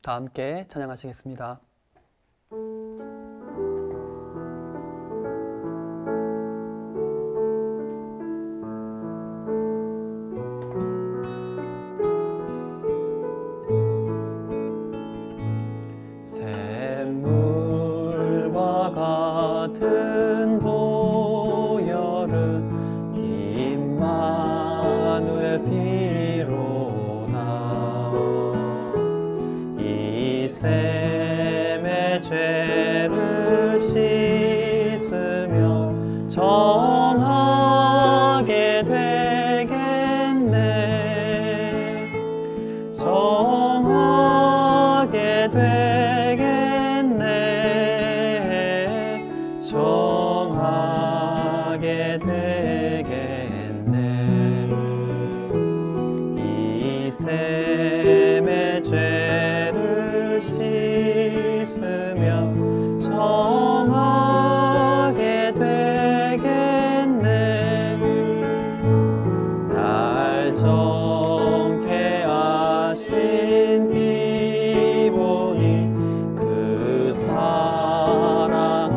다 함께 찬양하시겠습니다. 샘물과 같은 보혈은 임마누엘 피로다. 이 샘의 죄를 씻으며 정하게 되겠네. 정하게 되겠네. 정하게 되겠네. 이 샘의 죄를 씻으며 정하게 되겠네. 날 정케 하신 피 보니 그 사랑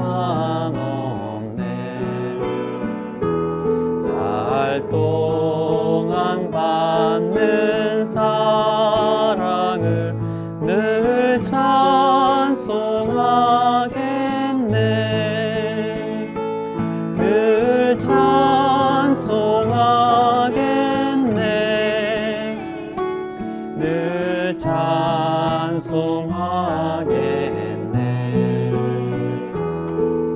없네. 살 동안 받는 사랑을 늘 찬송하겠네. 늘 찬송하겠네. 늘 찬송하겠네.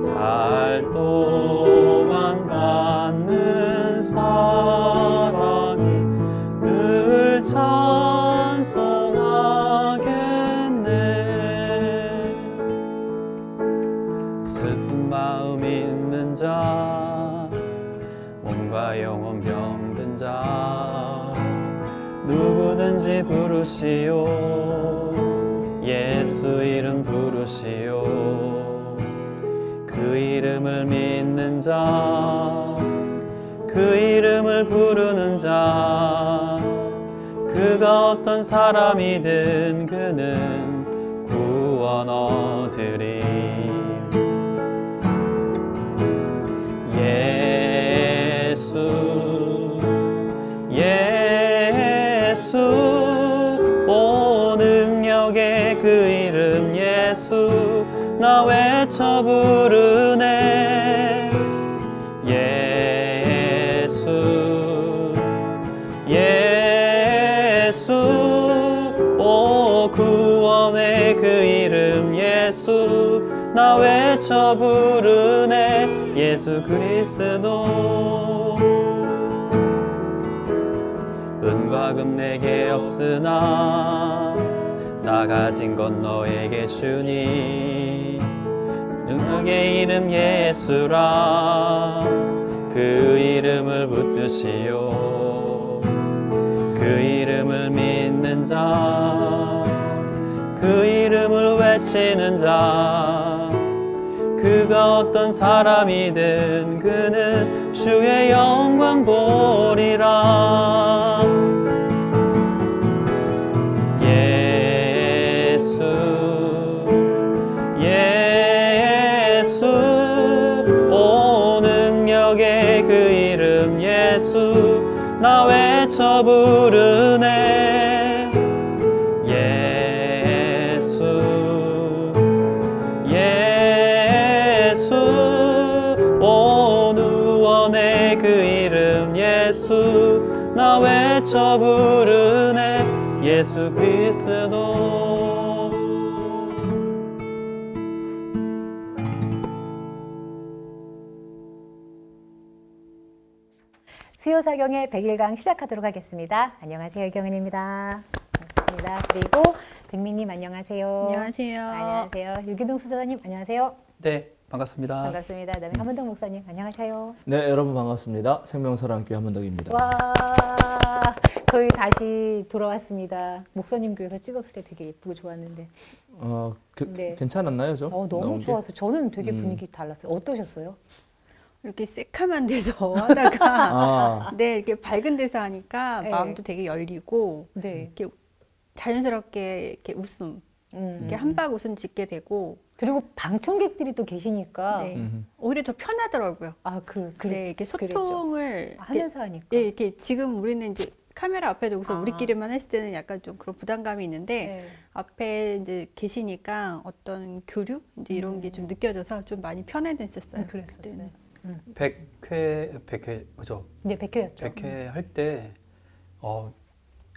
살 동안 받는 사랑이 늘 찬송하겠네. 슬픈 마음 있는 자, 몸과 영혼 병든 자, 누구든지 부르시오. 예수 이름 부르시오. 그 이름을 믿는 자, 그 이름을 부르는 자, 그가 어떤 사람이든 그는 구원 얻으리. 예수 예수 오 능력의 그 이름 예수 나 외쳐 부르네. 예수 예수 오 구원의 그 이름 예수 나 외쳐 부르네. 예수 그리스도. 은과 금 내게 없으나 나 가진 건 너에게 주니. 능력의 이름 예수라. 그 이름을 붙드시오. 그 이름을 믿는 자, 그 이름을 외치는 자, 그가 어떤 사람이든 그는 주의 영광 보리라. 예수 예수 오 능력의 그 이름 예수 나 외쳐 부르네. 예수 예수 오 구원의 그 이름 예수 나 외쳐 부르네. 예수 그리스도. 수요사경의 100일강 시작하도록 하겠습니다. 안녕하세요, 경은입니다. 반갑습니다. 그리고 백민님 안녕하세요. 안녕하세요. 안녕하세요. 유기동 수사님 안녕하세요. 네, 반갑습니다. 반갑습니다. 그다음에 한문덕 목사님 안녕하세요. 네, 여러분 반갑습니다. 생명사랑교회 한문덕입니다. 와, 저희 다시 돌아왔습니다. 목사님 교회에서 찍었을 때 되게 예쁘고 좋았는데. 네. 괜찮았나요, 좀? 너무 좋아서 저는 되게 분위기 달랐어요. 어떠셨어요? 이렇게 새카만 데서 하다가 아, 네, 이렇게 밝은 데서 하니까 네. 마음도 되게 열리고 네. 이렇게 자연스럽게 이렇게 웃음, 이렇게 한박 웃음 짓게 되고 그리고 방청객들이 또 계시니까 네, 오히려 더 편하더라고요. 네, 이렇게 소통을 이렇게, 하면서 하니까. 예, 이렇게 지금 우리는 이제 카메라 앞에 두고서 아. 우리끼리만 했을 때는 약간 좀 그런 부담감이 있는데 네. 앞에 이제 계시니까 어떤 교류 이제 이런 게 좀 느껴져서 좀 많이 편안했었어요. 그랬었어요. 그때는. 100회 그죠? 네, 100회였죠. 100회 할 때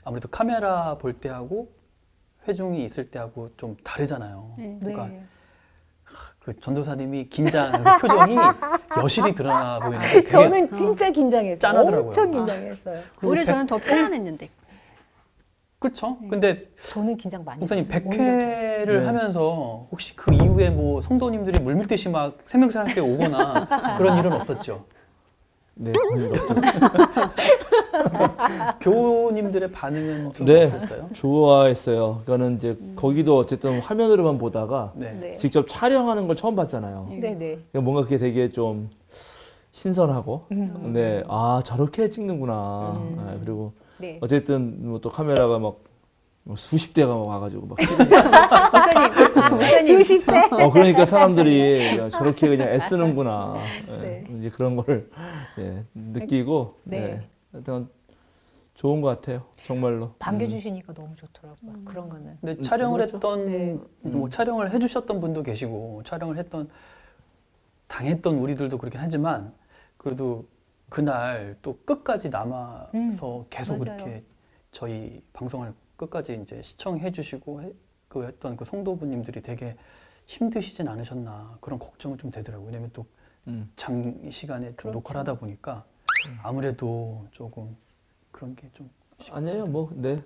아무래도 카메라 볼 때하고 회중이 있을 때하고 좀 다르잖아요. 네. 그러니까 네. 그 전도사님이 긴장 그 표정이 여실히 드러나 보이는데 그게 저는 진짜 긴장했어요. 짠하더라고요. 엄청 긴장했어요. 그리고 오히려 저는 더 편안했는데. 그렇죠. 근데 저는 긴장 많이 목사님 했어요. 100회를 네. 하면서 혹시 그 이후에 뭐 성도님들이 물밀듯이 막 생명사랑교회 오거나 그런 일은 없었죠? 네, 별일 없죠. 교우님들의 반응은 좀 네. 어땠어요? 좋아했어요. 그거는 이제 거기도 어쨌든 화면으로만 보다가 네. 네. 직접 촬영하는 걸 처음 봤잖아요. 네. 네, 네. 그러니까 뭔가 그게 되게 좀 신선하고, 네, 아 저렇게 찍는구나. 네, 그리고 네. 어쨌든 뭐 또 카메라가 막 수십 대가 막 와가지고 막 목사님, 수십 대. 그러니까 사람들이 야, 저렇게 그냥 애쓰는구나. 네. 이제 그런 걸 느끼고, 네. 네. 하여튼 좋은 것 같아요. 정말로. 반겨주시니까 너무 좋더라고요. 그런 거는. 근데 촬영을 그렇죠. 했던 네. 뭐 촬영을 해주셨던 분도 계시고 촬영을 했던 당했던 우리들도 그렇긴 하지만 그래도 그날 또 끝까지 남아서 계속 맞아요. 그렇게 저희 방송을 끝까지 이제 시청해 주시고 그 했던 그 성도분님들이 되게 힘드시진 않으셨나 그런 걱정은 좀 되더라고요. 왜냐면 또 장시간에 좀 그렇죠. 녹화를 하다 보니까 아무래도 조금 그런 게 좀 아니에요, 뭐, 네.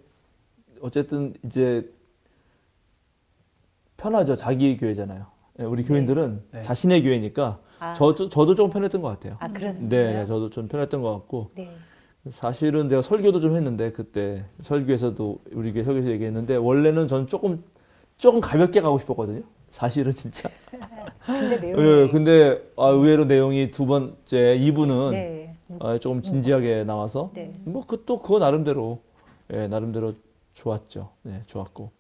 어쨌든 이제 편하죠. 자기 교회잖아요. 네, 우리 교인들은 네. 자신의 교회니까 아. 저도 좀 편했던 것 같아요. 아, 그러세요? 네, 저도 좀 편했던 것 같고 네. 사실은 제가 설교도 좀 했는데 그때 설교에서도 우리 교회 설교에서 얘기했는데 원래는 저는 조금 가볍게 가고 싶었거든요. 사실은 진짜. 근데 내용이. 예, 근데 의외로 내용이 두 번째 2부는 네. 조금 진지하게 나와서 네. 뭐 또 그거 나름대로 나름대로 좋았죠. 네, 좋았고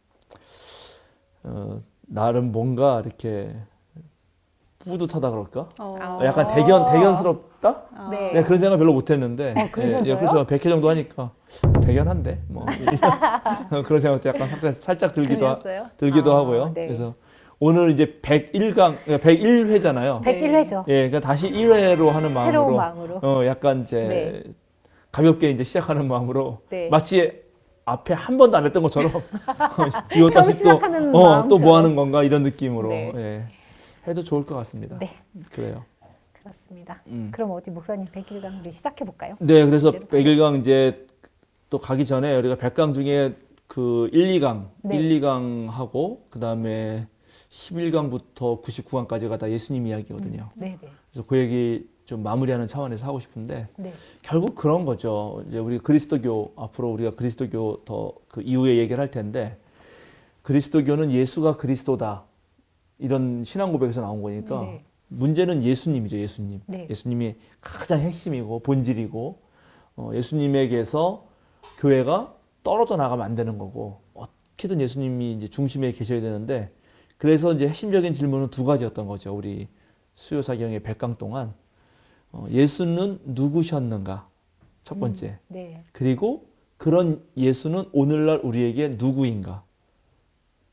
나름 뭔가 이렇게 뿌듯하다 그럴까? 약간 대견스럽다? 네. 네, 그런 생각 별로 못했는데 그러셨어요? 그래서 100회 정도 하니까 대견한데 뭐 그런 생각도 약간 살짝 그러셨어요? 들기도 아, 하고요. 네. 그래서 오늘 이제 101회잖아요. 101회죠. 예, 그러니까 다시 1회로 하는 마음으로, 새로운 마음으로. 약간 이제 네. 가볍게 이제 시작하는 마음으로 네. 마치 앞에 한 번도 안 했던 것처럼 이거 처음 다시 시작하는 또 뭐 마음처럼. 하는 건가 이런 느낌으로 네. 해도 좋을 것 같습니다. 네. 그래요. 그렇습니다. 그럼 어디 목사님 100일간 우리 시작해 볼까요? 네, 그래서 이제로 100일강 이제 또 가기 전에 우리가 100강 중에 그 1, 2강, 네. 1, 2강 하고 그 다음에 11강부터 99강까지가 다 예수님 이야기거든요. 네, 네. 그래서 그 얘기 좀 마무리하는 차원에서 하고 싶은데 네. 결국 그런 거죠. 이제 우리 그리스도교 앞으로 우리가 그리스도교 더 그 이후에 얘기를 할 텐데 그리스도교는 예수가 그리스도다 이런 신앙 고백에서 나온 거니까 네. 문제는 예수님이죠. 예수님. 네. 예수님이 가장 핵심이고 본질이고 예수님에게서 교회가 떨어져 나가면 안 되는 거고 어떻게든 예수님이 이제 중심에 계셔야 되는데 그래서 이제 핵심적인 질문은 두 가지였던 거죠. 우리 수요사경의 100강 동안 예수는 누구셨는가? 첫 번째. 네. 그리고 그런 예수는 오늘날 우리에게 누구인가?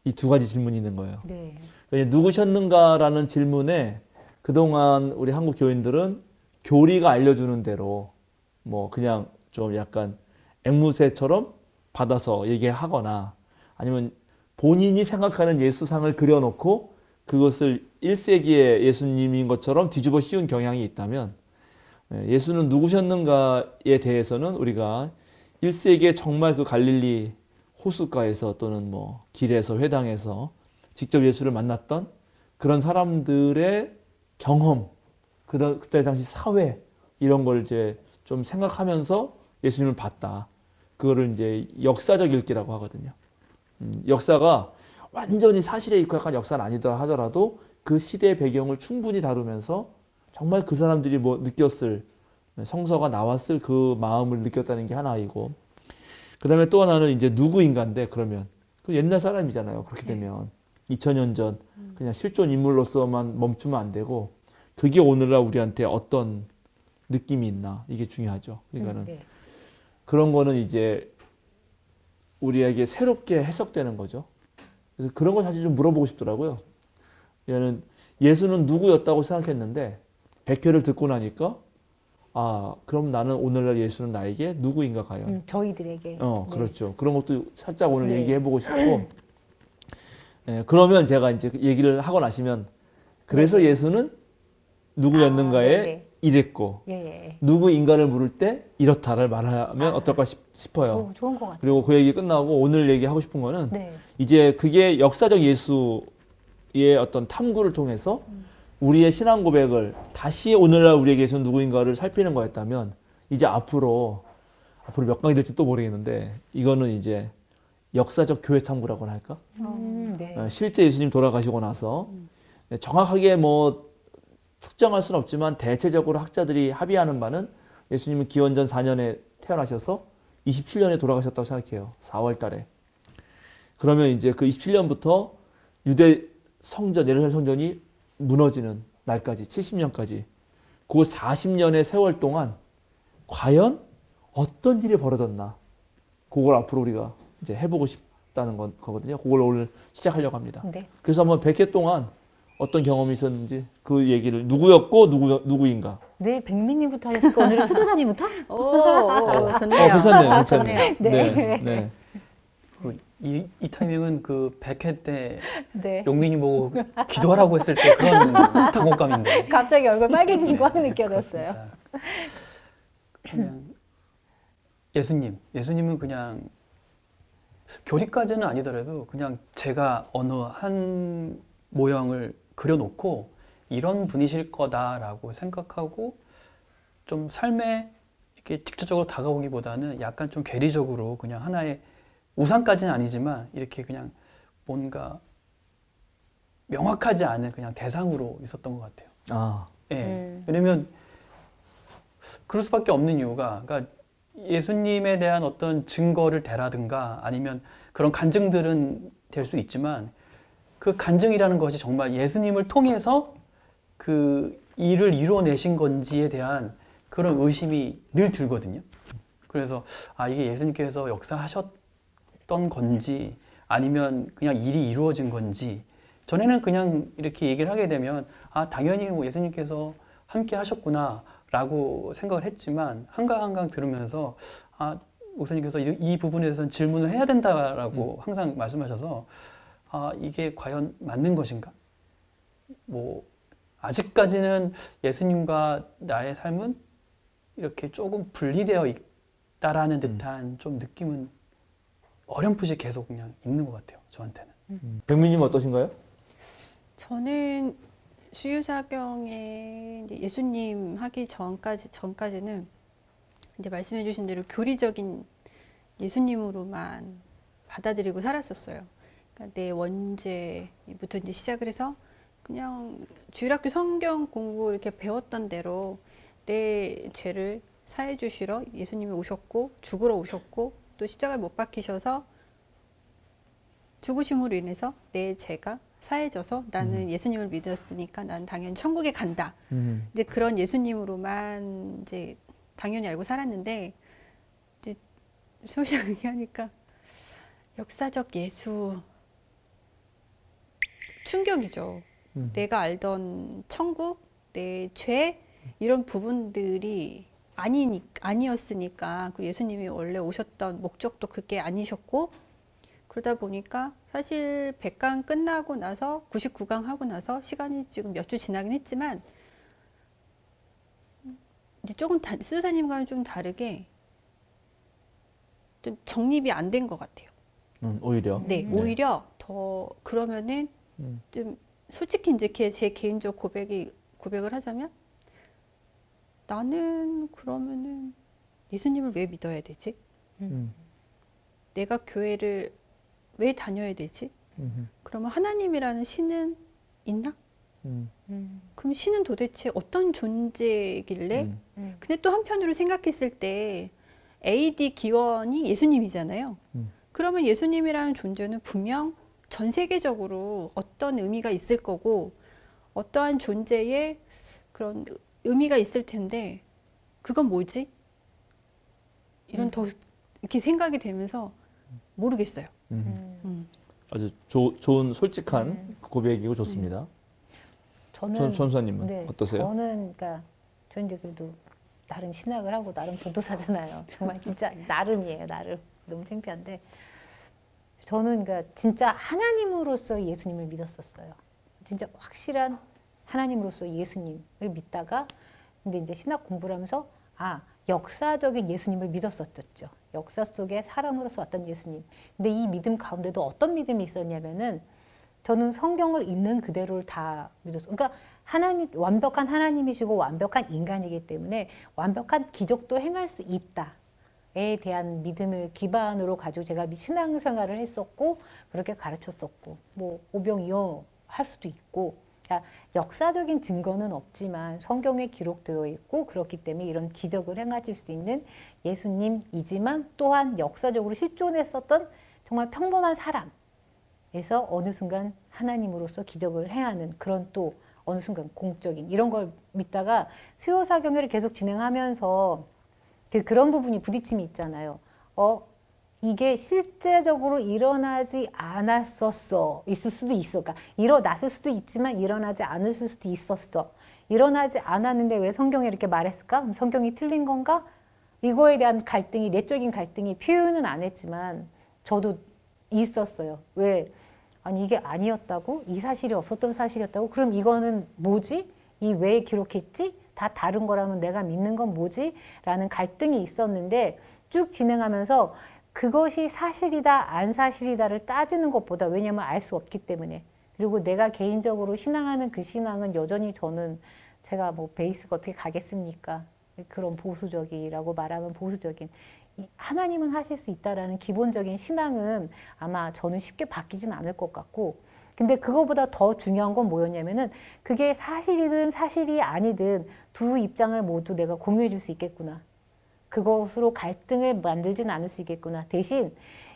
이 두 가지 질문이 있는 거예요. 네. 누구셨는가라는 질문에 그동안 우리 한국 교인들은 교리가 알려주는 대로 뭐 그냥 좀 약간 앵무새처럼 받아서 얘기하거나 아니면 본인이 생각하는 예수상을 그려놓고 그것을 1세기의 예수님인 것처럼 뒤집어 씌운 경향이 있다면 예수는 누구셨는가에 대해서는 우리가 1세기에 정말 그 갈릴리 호숫가에서 또는 뭐 길에서 회당에서 직접 예수를 만났던 그런 사람들의 경험, 그때 당시 사회 이런 걸 이제 좀 생각하면서 예수님을 봤다. 그거를 이제 역사적 읽기라고 하거든요. 역사가 완전히 사실에 입각한 역사는 아니더라 하더라도 그 시대의 배경을 충분히 다루면서 정말 그 사람들이 뭐 느꼈을 성서가 나왔을 그 마음을 느꼈다는 게 하나이고 그 다음에 또 하나는 이제 누구인가인데 그러면 그 옛날 사람이잖아요. 그렇게 되면 2000년 전 그냥 실존 인물로서만 멈추면 안 되고 그게 오늘날 우리한테 어떤 느낌이 있나 이게 중요하죠. 그러니까는 네. 그런 거는 이제 우리에게 새롭게 해석되는 거죠. 그래서 그런 걸 사실 좀 물어보고 싶더라고요. 얘는 예수는 누구였다고 생각했는데 백회를 듣고 나니까 아 그럼 나는 오늘날 예수는 나에게 누구인가 과연. 저희들에게. 네. 그렇죠. 그런 것도 살짝 오늘 네. 얘기해보고 싶고 그러면 제가 이제 얘기를 하고 나시면 그래서 예수는 누구였는가에 아, 네. 이랬고 예. 누구인가를 물을 때 이렇다를 말하면 어떨까 싶어요. 좋은 것 같아요. 그리고 그 얘기 끝나고 오늘 얘기하고 싶은 거는 네. 이제 그게 역사적 예수의 어떤 탐구를 통해서 우리의 신앙 고백을 다시 오늘날 우리에게 예수는 누구인가를 살피는 거였다면 이제 앞으로 몇 강이 될지 또 모르겠는데 이거는 이제 역사적 교회 탐구라고나 할까? 네. 실제 예수님 돌아가시고 나서 정확하게 뭐 특정할 수는 없지만 대체적으로 학자들이 합의하는 바는 예수님은 기원전 4년에 태어나셔서 27년에 돌아가셨다고 생각해요. 4월 달에. 그러면 이제 그 27년부터 유대 성전, 예루살렘 성전이 무너지는 날까지 70년까지 그 40년의 세월 동안 과연 어떤 일이 벌어졌나 그걸 앞으로 우리가 이제 해보고 싶다는 거거든요. 그걸 오늘 시작하려고 합니다. 네. 그래서 한번 100회 동안 어떤 경험이 있었는지 그 얘기를 누구였고 누구인가. 네, 백민님부터 하셨을까? 오늘은 수도사님부터? 좋네요. 괜찮네요. 좋네요. 네. 이 타이밍은 그 100회 때 네. 용민이 보고 기도하라고 했을 때 그런 당혹감인데. 갑자기 얼굴 빨개지신 거 느껴졌어요. 그냥 예수님은 그냥 교리까지는 아니더라도 그냥 제가 어느 한 모형을 그려놓고 이런 분이실 거다라고 생각하고 좀 삶에 이렇게 직접적으로 다가오기보다는 약간 좀 괴리적으로 그냥 하나의 우상까지는 아니지만 이렇게 그냥 뭔가 명확하지 않은 그냥 대상으로 있었던 것 같아요. 아, 예. 왜냐면 그럴 수밖에 없는 이유가 그러니까 예수님에 대한 어떤 증거를 대라든가 아니면 그런 간증들은 될 수 있지만 그 간증이라는 것이 정말 예수님을 통해서 그 일을 이루어내신 건지에 대한 그런 의심이 늘 들거든요. 그래서 아 이게 예수님께서 역사하셨던 건지 아니면 그냥 일이 이루어진 건지 전에는 그냥 이렇게 얘기를 하게 되면 아 당연히 뭐 예수님께서 함께 하셨구나 라고 생각을 했지만 한강 들으면서 아 목사님께서 이 부분에 대해서는 질문을 해야 된다라고 항상 말씀하셔서 아 이게 과연 맞는 것인가? 뭐 아직까지는 예수님과 나의 삶은 이렇게 조금 분리되어 있다라는 듯한 좀 느낌은 어렴풋이 계속 그냥 있는 것 같아요. 저한테는. 백민님 어떠신가요? 저는 수유사경에 예수님 하기 전까지는 이제 말씀해주신 대로 교리적인 예수님으로만 받아들이고 살았었어요. 그러니까 내 원죄부터 이제 시작을 해서 그냥 주일학교 성경 공부 이렇게 배웠던 대로 내 죄를 사해 주시러 예수님이 오셨고 죽으러 오셨고 또 십자가에 못 박히셔서 죽으심으로 인해서 내 죄가 사해져서 나는 예수님을 믿었으니까 난 당연히 천국에 간다. 이제 그런 예수님으로만 이제 당연히 알고 살았는데 이제 소시아 얘기하니까 역사적 예수 충격이죠. 내가 알던 천국, 내 죄 이런 부분들이 아니었으니까 그 예수님이 원래 오셨던 목적도 그게 아니셨고 그러다 보니까 사실 100강 끝나고 나서 99강 하고 나서 시간이 지금 몇 주 지나긴 했지만 이제 조금 수사님과는 좀 다르게 좀 정립이 안 된 것 같아요. 오히려. 네, 오히려 더 그러면은 좀 솔직히 이제 제 개인적 고백을 하자면 나는 그러면은 예수님을 왜 믿어야 되지? 내가 교회를 왜 다녀야 되지? 그러면 하나님이라는 신은 있나? 그럼 신은 도대체 어떤 존재길래? 근데 또 한편으로 생각했을 때 AD 기원이 예수님이잖아요. 그러면 예수님이라는 존재는 분명 전 세계적으로 어떤 의미가 있을 거고 어떠한 존재의 그런 의미가 있을 텐데 그건 뭐지? 이런 더 이렇게 생각이 되면서 모르겠어요. 아주 좋은 솔직한 고백이고 좋습니다. 전수사님은 네, 어떠세요? 저는 그러니까 저는 이제 그래도 나름 신학을 하고 나름 전도사잖아요. 정말 진짜 나름이에요. 나름 너무 창피한데 저는 그러니까 진짜 하나님으로서 예수님을 믿었었어요. 진짜 확실한 하나님으로서 예수님을 믿다가 근데 이제 신학 공부를 하면서 역사적인 예수님을 믿었었죠. 역사 속에 사람으로서 왔던 예수님. 근데 이 믿음 가운데도 어떤 믿음이 있었냐면은 저는 성경을 있는 그대로를 다 믿었어요. 그러니까 하나님, 완벽한 하나님이시고 완벽한 인간이기 때문에 완벽한 기적도 행할 수 있다에 대한 믿음을 기반으로 가지고 제가 신앙생활을 했었고 그렇게 가르쳤었고 뭐 오병이어 할 수도 있고 그러니까 역사적인 증거는 없지만 성경에 기록되어 있고 그렇기 때문에 이런 기적을 행하실 수 있는 예수님이지만 또한 역사적으로 실존했었던 정말 평범한 사람에서 어느 순간 하나님으로서 기적을 행하는 그런 또 어느 순간 공적인 이런 걸 믿다가 수요사경회를 계속 진행하면서 그런 부분이 부딪힘이 있잖아요. 이게 실제적으로 일어나지 않았었어. 있을 수도 있어. 그러니까 일어났을 수도 있지만 일어나지 않을 수도 있었어. 일어나지 않았는데 왜 성경에 이렇게 말했을까? 그럼 성경이 틀린 건가? 이거에 대한 갈등이, 내적인 갈등이 표현은 안 했지만 저도 있었어요. 왜? 아니 이게 아니었다고? 이 사실이 없었던 사실이었다고? 그럼 이거는 뭐지? 이 왜 기록했지? 다 다른 거라면 내가 믿는 건 뭐지? 라는 갈등이 있었는데 쭉 진행하면서 그것이 사실이다 안 사실이다를 따지는 것보다 왜냐면 알 수 없기 때문에 그리고 내가 개인적으로 신앙하는 그 신앙은 여전히 저는 제가 뭐 베이스가 어떻게 가겠습니까? 그런 보수적이라고 말하면 보수적인 하나님은 하실 수 있다라는 기본적인 신앙은 아마 저는 쉽게 바뀌진 않을 것 같고 근데 그거보다 더 중요한 건 뭐였냐면은 그게 사실이든 사실이 아니든 두 입장을 모두 내가 공유해 줄 수 있겠구나. 그것으로 갈등을 만들진 않을 수 있겠구나. 대신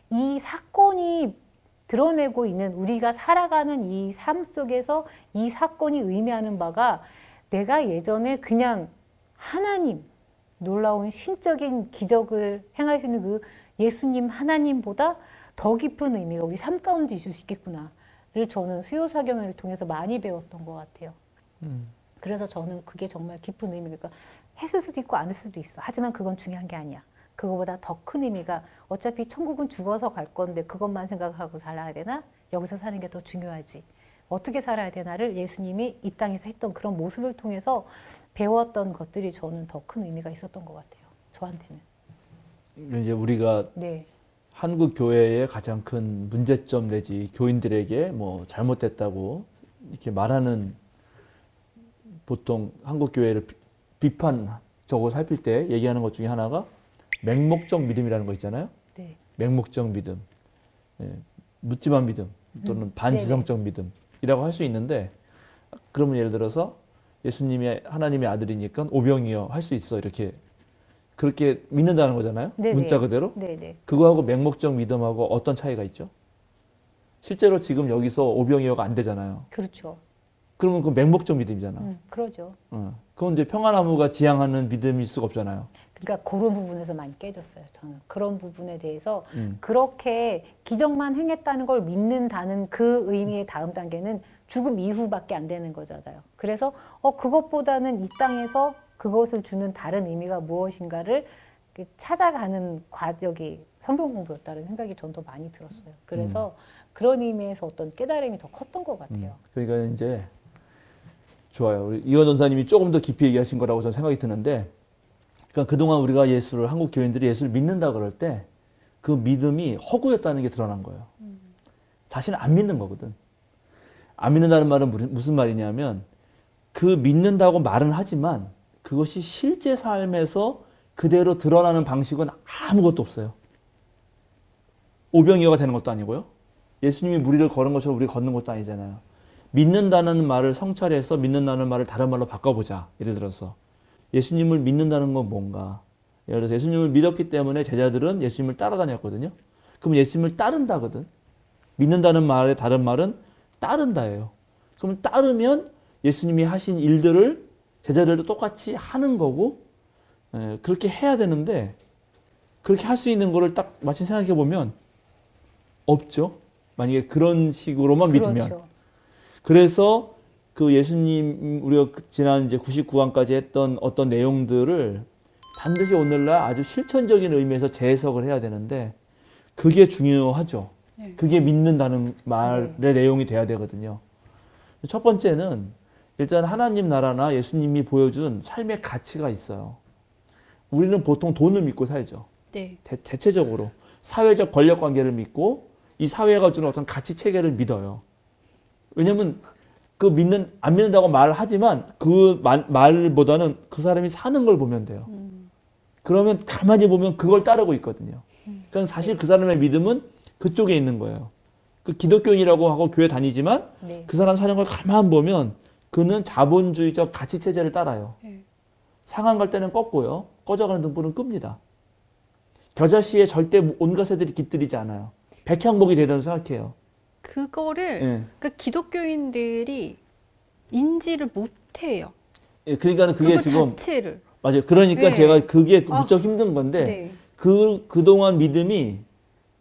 이 사건이 드러내고 있는 우리가 살아가는 이 삶 속에서 이 사건이 의미하는 바가 내가 예전에 그냥 하나님, 놀라운 신적인 기적을 행하시는 그 예수님 하나님보다 더 깊은 의미가 우리 삶 가운데 있을 수 있겠구나를 저는 수요사경회를 통해서 많이 배웠던 것 같아요. 그래서 저는 그게 정말 깊은 의미니까 했을 수도 있고 안 했을 수도 있어. 하지만 그건 중요한 게 아니야. 그거보다 더 큰 의미가 어차피 천국은 죽어서 갈 건데 그것만 생각하고 살아야 되나? 여기서 사는 게 더 중요하지. 어떻게 살아야 되나를 예수님이 이 땅에서 했던 그런 모습을 통해서 배웠던 것들이 저는 더 큰 의미가 있었던 것 같아요. 저한테는. 이제 우리가 네. 한국 교회의 가장 큰 문제점 내지 교인들에게 뭐 잘못됐다고 이렇게 말하는 보통 한국 교회를 비판적으로 살필 때 얘기하는 것 중에 하나가 맹목적 믿음이라는 거 있잖아요. 네. 맹목적 믿음, 묻지만 믿음 또는 반지성적 믿음이라고 할 수 있는데 그러면 예를 들어서 예수님이 하나님의 아들이니까 오병이어 할 수 있어 이렇게 그렇게 믿는다는 거잖아요. 네네. 문자 그대로. 네네. 그거하고 맹목적 믿음하고 어떤 차이가 있죠? 실제로 지금 여기서 오병이어가 안 되잖아요. 그렇죠. 그러면 그 맹목적 믿음이잖아. 그러죠. 그건 이제 평화나무가 지향하는 믿음일 수가 없잖아요. 그러니까 그런 부분에서 많이 깨졌어요. 저는 그런 부분에 대해서 그렇게 기적만 행했다는 걸 믿는다는 그 의미의 다음 단계는 죽음 이후밖에 안 되는 거잖아요. 그래서 그것보다는 이 땅에서 그것을 주는 다른 의미가 무엇인가를 찾아가는 과정이 성경 공부였다는 생각이 전 더 많이 들었어요. 그래서 그런 의미에서 어떤 깨달음이 더 컸던 것 같아요. 그러니까 이제 좋아요. 우리 이원 전사님이 조금 더 깊이 얘기하신 거라고 저는 생각이 드는데 그러니까 그동안 우리가 예수를 한국 교인들이 예수를 믿는다 그럴 때 그 믿음이 허구였다는 게 드러난 거예요. 사실은 안 믿는 거거든. 안 믿는다는 말은 무슨 말이냐면 그 믿는다고 말은 하지만 그것이 실제 삶에서 그대로 드러나는 방식은 아무것도 없어요. 오병이어가 되는 것도 아니고요. 예수님이 무리를 걸은 것처럼 우리가 걷는 것도 아니잖아요. 믿는다는 말을 성찰해서 믿는다는 말을 다른 말로 바꿔보자. 예를 들어서 예수님을 믿는다는 건 뭔가? 예를 들어서 예수님을 믿었기 때문에 제자들은 예수님을 따라다녔거든요. 그럼 예수님을 따른다거든. 믿는다는 말의 다른 말은 따른다예요. 그럼 따르면 예수님이 하신 일들을 제자들도 똑같이 하는 거고, 그렇게 해야 되는데 그렇게 할 수 있는 거를 딱 마침 생각해 보면 없죠. 만약에 그런 식으로만 그렇죠. 믿으면. 그래서 그 예수님 우리가 지난 이제 99강까지 했던 어떤 내용들을 반드시 오늘날 아주 실천적인 의미에서 재해석을 해야 되는데 그게 중요하죠. 네. 그게 믿는다는 말의 내용이 돼야 되거든요. 첫 번째는 일단 하나님 나라나 예수님이 보여준 삶의 가치가 있어요. 우리는 보통 돈을 믿고 살죠. 네. 대체적으로 사회적 권력 관계를 믿고 이 사회가 주는 어떤 가치 체계를 믿어요. 왜냐면 안 믿는다고 말하지만 그 말보다는 그 사람이 사는 걸 보면 돼요. 그러면 가만히 보면 그걸 따르고 있거든요. 그러니까 사실 그 사람의 믿음은 그쪽에 있는 거예요. 그 기독교인이라고 하고 교회 다니지만 네. 그 사람 사는 걸 가만 보면 그는 자본주의적 가치 체제를 따라요. 네. 상한 갈 때는 꺾고요. 꺼져가는 등불은 끕니다. 겨자씨에 절대 온갖 새들이 깃들이지 않아요. 백향목이 되다고 생각해요. 그거를 예. 그러니까 기독교인들이 인지를 못해요. 예, 그러니까 그게 그거 지금 자체를. 맞아요. 그러니까 네. 제가 그게 무척 힘든 건데 네. 그동안 믿음이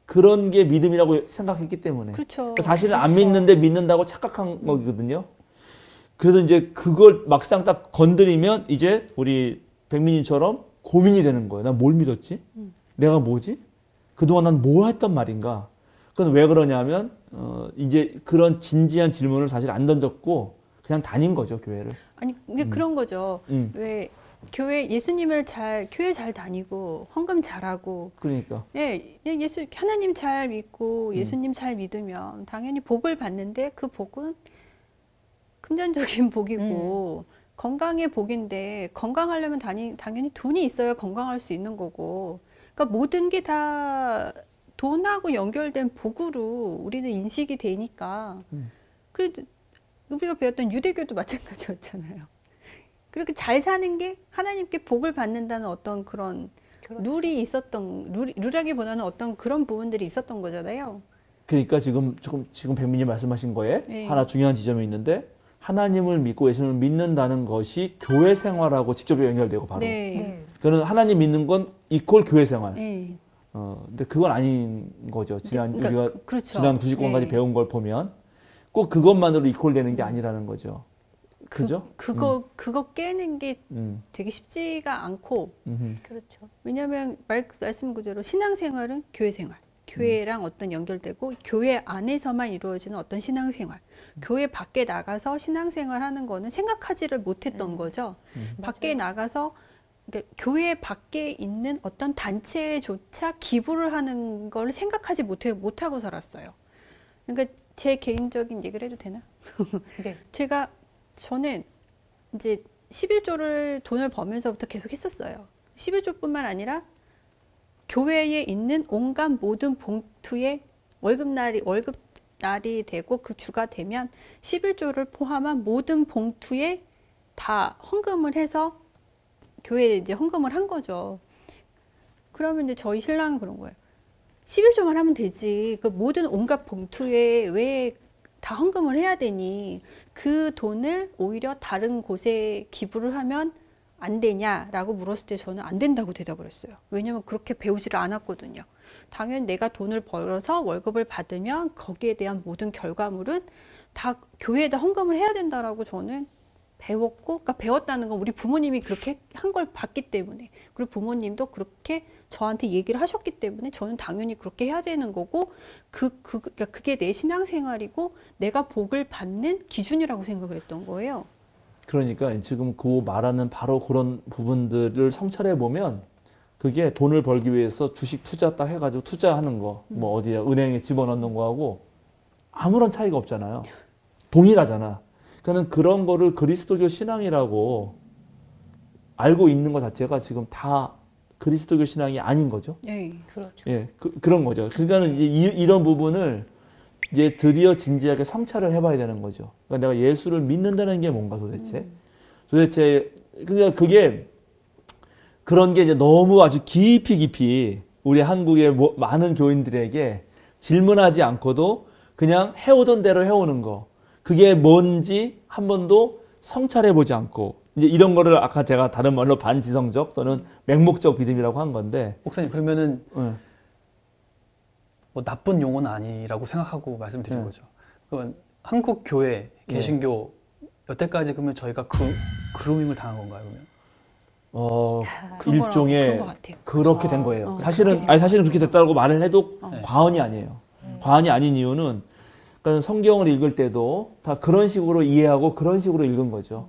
그런 게 믿음이라고 생각했기 때문에 그렇죠. 그러니까 사실은 안 그렇죠. 믿는데 믿는다고 착각한 거거든요. 그래서 이제 그걸 막상 딱 건드리면 이제 우리 백민이처럼 고민이 되는 거예요. 난 뭘 믿었지? 내가 뭐지? 그동안 난 뭐 했단 말인가? 그건 왜 그러냐면 이제 그런 진지한 질문을 사실 안 던졌고 그냥 다닌 거죠, 교회를. 아니 이게 그런 거죠. 왜 교회 교회 잘 다니고 헌금 잘하고 그러니까. 예, 하나님 잘 믿고 예수님 잘 믿으면 당연히 복을 받는데 그 복은 금전적인 복이고 건강의 복인데 건강하려면 당연히 돈이 있어야 건강할 수 있는 거고 그러니까 모든 게 다 돈하고 연결된 복으로 우리는 인식이 되니까 그래도 우리가 배웠던 유대교도 마찬가지였잖아요. 그렇게 잘 사는 게 하나님께 복을 받는다는 어떤 그런 룰이 있었던 룰이라기보다는 어떤 그런 부분들이 있었던 거잖아요. 그러니까 지금 백민이 말씀하신 거에 네. 하나 중요한 지점이 있는데 하나님을 믿고 예수님을 믿는다는 것이 교회 생활하고 직접 연결되고 바로. 네. 그는 하나님 믿는 건 이퀄 교회 생활. 네. 근데 그건 아닌 거죠. 그러니까 우리가 그렇죠. 지난 99권까지 네. 배운 걸 보면 꼭 그것만으로 이퀄되는 게 아니라는 거죠. 그죠? 그거 깨는 게 되게 쉽지가 않고 그렇죠. 왜냐하면 말씀 그대로 신앙생활은 교회 생활, 교회랑 어떤 연결되고 교회 안에서만 이루어지는 어떤 신앙생활, 교회 밖에 나가서 신앙생활하는 거는 생각하지를 못했던 거죠. 밖에 나가서 그러니까 교회 밖에 있는 어떤 단체조차 기부를 하는 걸 생각하지 못하고 살았어요. 그러니까 제 개인적인 얘기를 해도 되나? 네. 저는 이제 11조를 돈을 벌면서부터 계속 했었어요. 11조뿐만 아니라 교회에 있는 온갖 모든 봉투에 월급날이 되고 그 주가 되면 11조를 포함한 모든 봉투에 다 헌금을 해서 교회에 이제 헌금을 한 거죠. 그러면 이제 저희 신랑은 그런 거예요. 11조만 하면 되지. 그 모든 온갖 봉투에 왜 다 헌금을 해야 되니? 그 돈을 오히려 다른 곳에 기부를 하면 안 되냐라고 물었을 때 저는 안 된다고 대답을 했어요. 왜냐면 그렇게 배우지를 않았거든요. 당연히 내가 돈을 벌어서 월급을 받으면 거기에 대한 모든 결과물은 다 교회에다 헌금을 해야 된다라고 저는 배웠고, 그러니까 배웠다는 건 우리 부모님이 그렇게 한 걸 봤기 때문에, 그리고 부모님도 그렇게 저한테 얘기를 하셨기 때문에 저는 당연히 그렇게 해야 되는 거고, 그러니까 그게 내 신앙생활이고 내가 복을 받는 기준이라고 생각을 했던 거예요. 그러니까 지금 그 말하는 바로 그런 부분들을 성찰해 보면 그게 돈을 벌기 위해서 주식 투자 딱 해가지고 투자하는 거, 뭐 어디에 은행에 집어넣는 거하고 아무런 차이가 없잖아요. 동일하잖아. 그러니까 그런 거를 그리스도교 신앙이라고 알고 있는 것 자체가 지금 다 그리스도교 신앙이 아닌 거죠. 네. 그렇죠. 예, 그런 거죠. 그러니까는 이런 부분을 이제 드디어 진지하게 성찰을 해봐야 되는 거죠. 그러니까 내가 예수를 믿는다는 게 뭔가 도대체. 도대체 그러니까 그게 그런 게 이제 너무 아주 깊이 우리 한국의 많은 교인들에게 질문하지 않고도 그냥 해오던 대로 해오는 거. 그게 뭔지 한 번도 성찰해보지 않고 이제 이런 거를 아까 제가 다른 말로 반지성적 또는 맹목적 믿음이라고 한 건데 목사님 그러면은 네. 뭐 나쁜 용어는 아니라고 생각하고 말씀드린 네. 거죠. 그러면 한국 교회 개신교 여태까지 그러면 저희가 그루밍을 당한 건가요? 그러면? 그런 거라고 일종의 그런 것 같아요. 그렇게 된 거예요. 사실은 그렇게 된 사실은 그렇게 됐다고 말을 해도 네. 과언이 아니에요. 과언이 아닌 이유는 그러니까 성경을 읽을 때도 다 그런 식으로 이해하고 그런 식으로 읽은 거죠.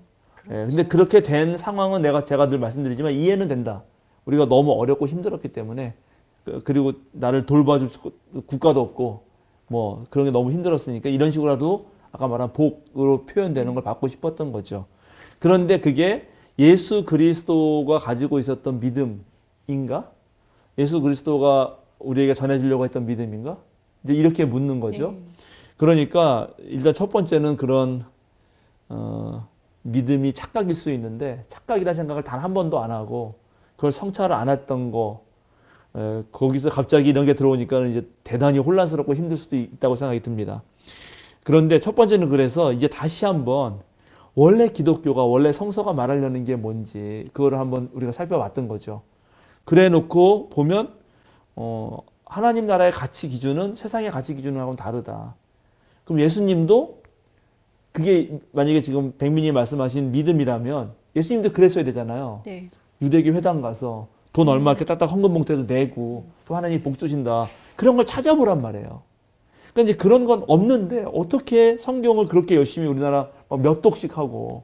예, 근데 그렇게 된 상황은 제가 늘 말씀드리지만 이해는 된다. 우리가 너무 어렵고 힘들었기 때문에 그리고 나를 돌봐줄 국가도 없고 뭐 그런 게 너무 힘들었으니까 이런 식으로라도 아까 말한 복으로 표현되는 걸 받고 싶었던 거죠. 그런데 그게 예수 그리스도가 가지고 있었던 믿음인가? 예수 그리스도가 우리에게 전해주려고 했던 믿음인가? 이제 이렇게 묻는 거죠. 그러니까 일단 첫 번째는 그런 믿음이 착각일 수 있는데 착각이라는 생각을 단 한 번도 안 하고 그걸 성찰을 안 했던 거 거기서 갑자기 이런 게 들어오니까 이제 대단히 혼란스럽고 힘들 수도 있다고 생각이 듭니다. 그런데 첫 번째는 그래서 이제 다시 한번 원래 기독교가 원래 성서가 말하려는 게 뭔지 그거를 한번 우리가 살펴봤던 거죠. 그래 놓고 보면 하나님 나라의 가치 기준은 세상의 가치 기준하고는 다르다. 그럼 예수님도 그게 만약에 지금 백민이 말씀하신 믿음이라면 예수님도 그랬어야 되잖아요. 네. 유대교 회당 가서 돈 얼마 이렇게 딱딱 헌금 봉투에서 내고 또 하나님 복 주신다. 그런 걸 찾아보란 말이에요. 그러니까 이제 그런 건 없는데 어떻게 성경을 그렇게 열심히 우리나라 몇 독씩 하고